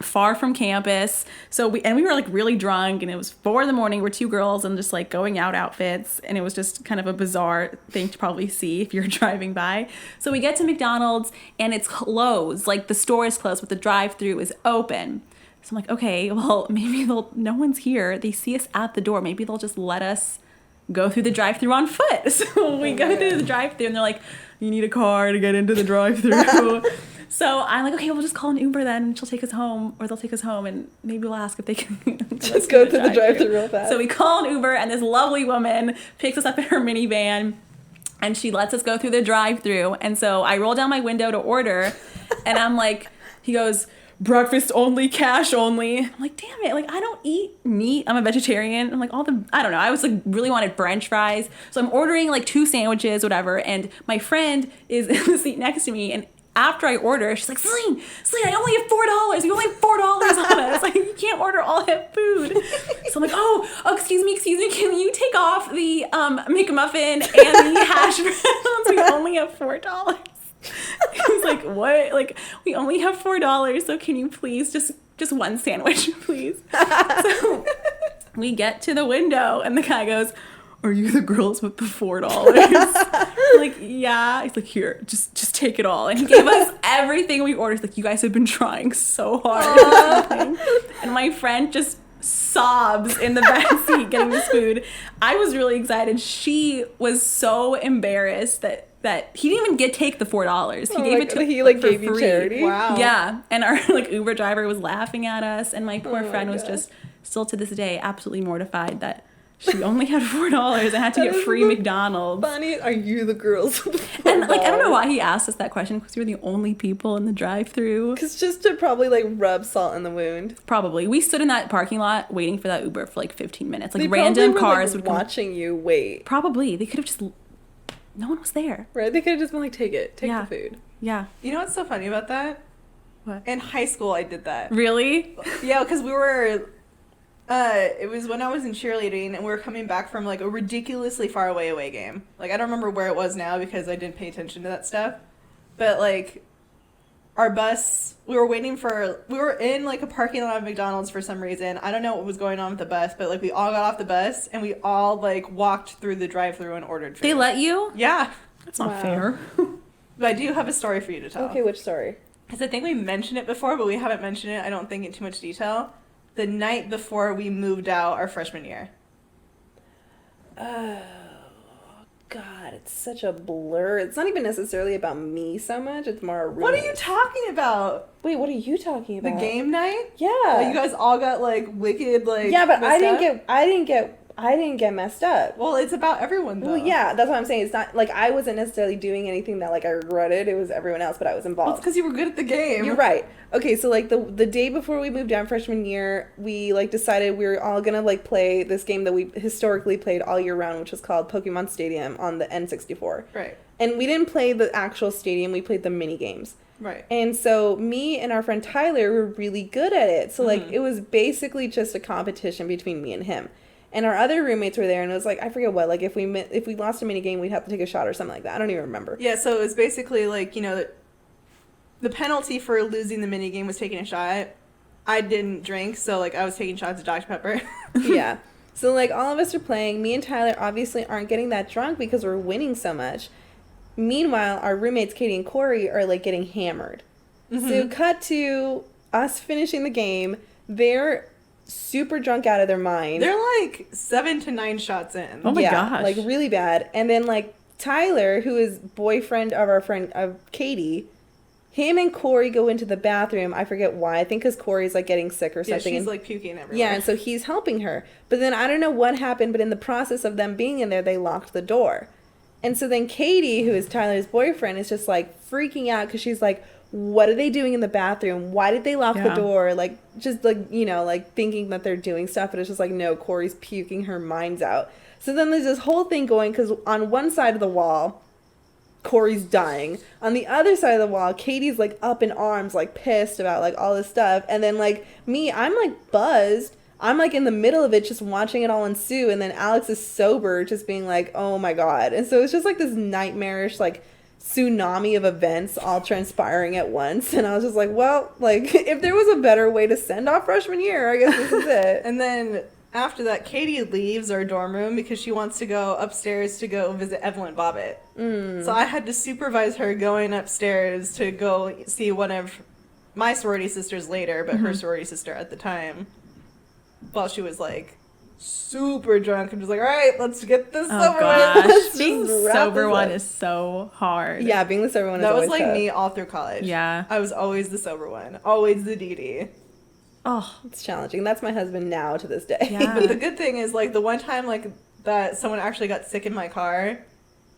far from campus. So we were like really drunk, and it was 4 a.m. We're 2 girls and just like going out outfits, and it was just kind of a bizarre thing to probably see if you're driving by. So we get to McDonald's and it's closed, like the store is closed, but the drive-thru is open. So I'm like, okay, well, maybe no one's here. They see us at the door. Maybe they'll just let us go through the drive-thru on foot. So we go through the drive-thru, and they're like, you need a car to get into the drive-thru. So I'm like, okay, we'll just call an Uber then, and she'll take us home, or they'll take us home, and maybe we'll ask if they can just go through the drive-thru real fast. So we call an Uber, and this lovely woman picks us up in her minivan, and she lets us go through the drive-thru. And so I roll down my window to order, and I'm like, he goes, breakfast only, cash only. I'm like, damn it, like I don't eat meat. I'm a vegetarian. I'm like, I don't know. I was like really wanted French fries. So I'm ordering like 2 sandwiches, whatever. And my friend is in the seat next to me. And after I order, she's like, Celine, I only have $4. You only have $4 on us. Like, you can't order all that food. So I'm like, oh, excuse me. Can you take off the McMuffin and the hash browns? We only have $4. He was like, what? Like, we only have $4, so can you please just one sandwich, please? So we get to the window, and the guy goes, are you the girls with the $4? I'm like, yeah. He's like, here, just take it all. And he gave us everything we ordered. He's like, you guys have been trying so hard or something. And my friend just sobs in the back seat getting this food. I was really excited. She was so embarrassed that he didn't even take the $4. He gave it to he like for gave free. You charity. Wow. Yeah, and our like Uber driver was laughing at us, and my poor friend was God. just still to this day absolutely mortified that she only had $4 and had to get free McDonald's. Funny, are you the girls with the $4? And like I don't know why he asked us that question, because we were the only people in the drive-thru. Because just to probably like rub salt in the wound. Probably. We stood in that parking lot waiting for that Uber for like 15 minutes. Like They random probably were, cars like, would come. watching you wait. Probably. They could have just. No one was there. Right? They could have just been like, take Yeah. the food. Yeah. You know what's so funny about that? What? In high school, I did that. Really? Yeah, because we were, it was when I was in cheerleading, and we were coming back from, like, a ridiculously far away game. Like, I don't remember where it was now because I didn't pay attention to that stuff. But, like, our bus, we were in, like, a parking lot of McDonald's for some reason. I don't know what was going on with the bus, but, like, we all got off the bus, and we all, like, walked through the drive-thru and ordered food. They let you? Yeah. That's not Wow. fair. But I do have a story for you to tell. Okay, which story? Because I think we mentioned it before, but we haven't mentioned it, I don't think, in too much detail. The night before we moved out our freshman year. Oh, God, it's such a blur. It's not even necessarily about me so much. It's more our What are you roommates. talking about? Wait, what are you talking The about? game night? Yeah. Like, you guys all got, like, wicked, like... Yeah, but I messed didn't get messed up. Well, it's about everyone, though. Well, yeah, that's what I'm saying. It's not like I wasn't necessarily doing anything that like I regretted. It was everyone else, but I was Well, it's involved. because you were good at the game. You're right. Okay, so like the day before we moved down freshman year, we like decided we were all gonna like play this game that we historically played all year round, which was called Pokemon Stadium on the N64. Right. And we didn't play the actual stadium; we played the mini games. Right. And so me and our friend Tyler were really good at it. So like it was basically just a competition between me and him. And our other roommates were there, and it was like, I forget what, like if we lost a mini game, we'd have to take a shot or something like that. I don't even remember. Yeah, so it was basically, like, you know, the penalty for losing the minigame was taking a shot. I didn't drink, so, like, I was taking shots of Dr. Pepper. Yeah. So, like, all of us are playing. Me and Tyler obviously aren't getting that drunk because we're winning so much. Meanwhile, our roommates, Katie and Corey, are, like, getting hammered. So, cut to us finishing the game. They're super drunk out of their mind. They're, like, 7 to 9 shots in. Oh my yeah, gosh. like, really bad. And then, like, Tyler, who is boyfriend of our friend, of Katie, him and Corey go into the bathroom. I forget why. I think because Corey's like getting sick or something. Yeah, she's like puking everywhere. Yeah, and so he's helping her. But then I don't know what happened, but in the process of them being in there, they locked the door. And so then Katie, who is Tyler's boyfriend, is just like freaking out because she's like, what are they doing in the bathroom? Why did they lock the door? Like, just like, you know, like thinking that they're doing stuff. But it's just like, no, Corey's puking her minds out. So then there's this whole thing going because on one side of the wall, Corey's dying. On the other side of the wall, Katie's like up in arms, like pissed about like all this stuff. And then like me, I'm like buzzed. I'm like in the middle of it, just watching it all ensue. And then Alex is sober, just being like, oh my God. And so it's just like this nightmarish, like tsunami of events all transpiring at once. And I was just like, well, like if there was a better way to send off freshman year, I guess this is it. And then after that, Katie leaves our dorm room because she wants to go upstairs to go visit Evelyn Bobbitt. So I had to supervise her going upstairs to go see one of my sorority sisters later, but her sorority sister at the time, while she was like super drunk and just like, all right, let's get this over with. Being the sober one is so hard. Yeah, being the sober one is that always was like tough. me all through college. Yeah. I was always the sober one, always the DD. Oh, It's challenging. That's my husband now to this day. Yeah. But the good thing is, like, the one time, like, that someone actually got sick in my car,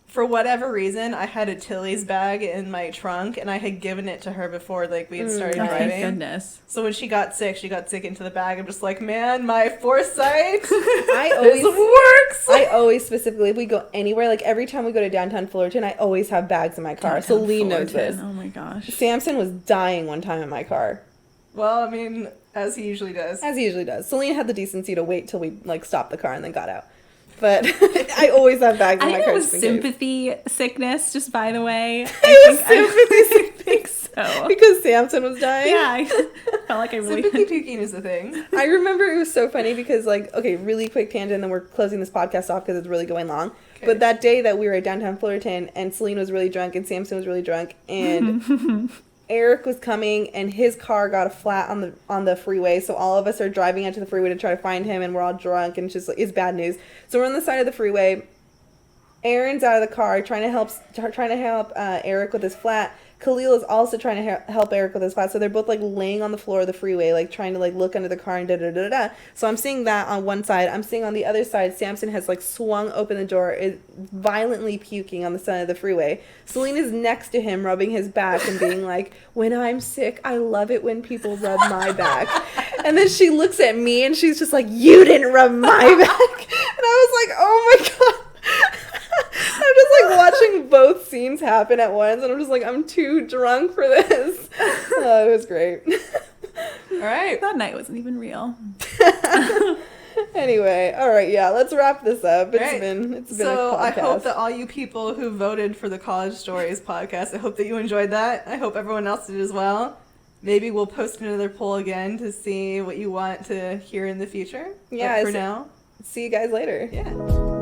for whatever reason, I had a Tilly's bag in my trunk, and I had given it to her before, like, we had started oh, driving. thank goodness. So when she got sick into the bag. I'm just like, man, my foresight I always works. I always specifically, if we go anywhere, like every time we go to downtown Fullerton, I always have bags in my car. Downtown Celine knows Fullerton. this. Oh my gosh. Samson was dying one time in my car. Well, I mean, as he usually does. As he usually does. Celine had the decency to wait till we like stopped the car and then got out. But I always have bags in I my think car. it was just in case. sympathy sickness, just by the way. It was I think so. because Samson was dying. Yeah, I felt like I really... Sympathy puking is the thing. I remember it was so funny because, like, okay, really quick tangent, and then we're closing this podcast off because it's really going long. Okay. But that day that we were at downtown Fullerton, and Celine was really drunk, and Samson was really drunk, and Eric was coming, and his car got a flat on the freeway, so all of us are driving out to the freeway to try to find him, and we're all drunk, and it's bad news. So we're on the side of the freeway. Aaron's out of the car trying to help Eric with his flat. Khalil is also trying to help Eric with his flat. So they're both like laying on the floor of the freeway, like trying to like look under the car and da-da-da-da. So I'm seeing that on one side. I'm seeing on the other side, Samson has like swung open the door, is violently puking on the side of the freeway. Celine is next to him, rubbing his back and being like, when I'm sick, I love it when people rub my back. And then she looks at me and she's just like, you didn't rub my back. And I was like, oh my God. I'm just like watching both scenes happen at once, and I'm just like, I'm too drunk for this. Oh, it was great. All right. That night wasn't even real. Anyway, all right, yeah, let's wrap this up. It's Right. been So a podcast. I hope that all you people who voted for the College Stories podcast, I hope that you enjoyed that. I hope everyone else did as well. Maybe we'll post another poll again to see what you want to hear in the future. Yeah, But for now, see you guys later. yeah.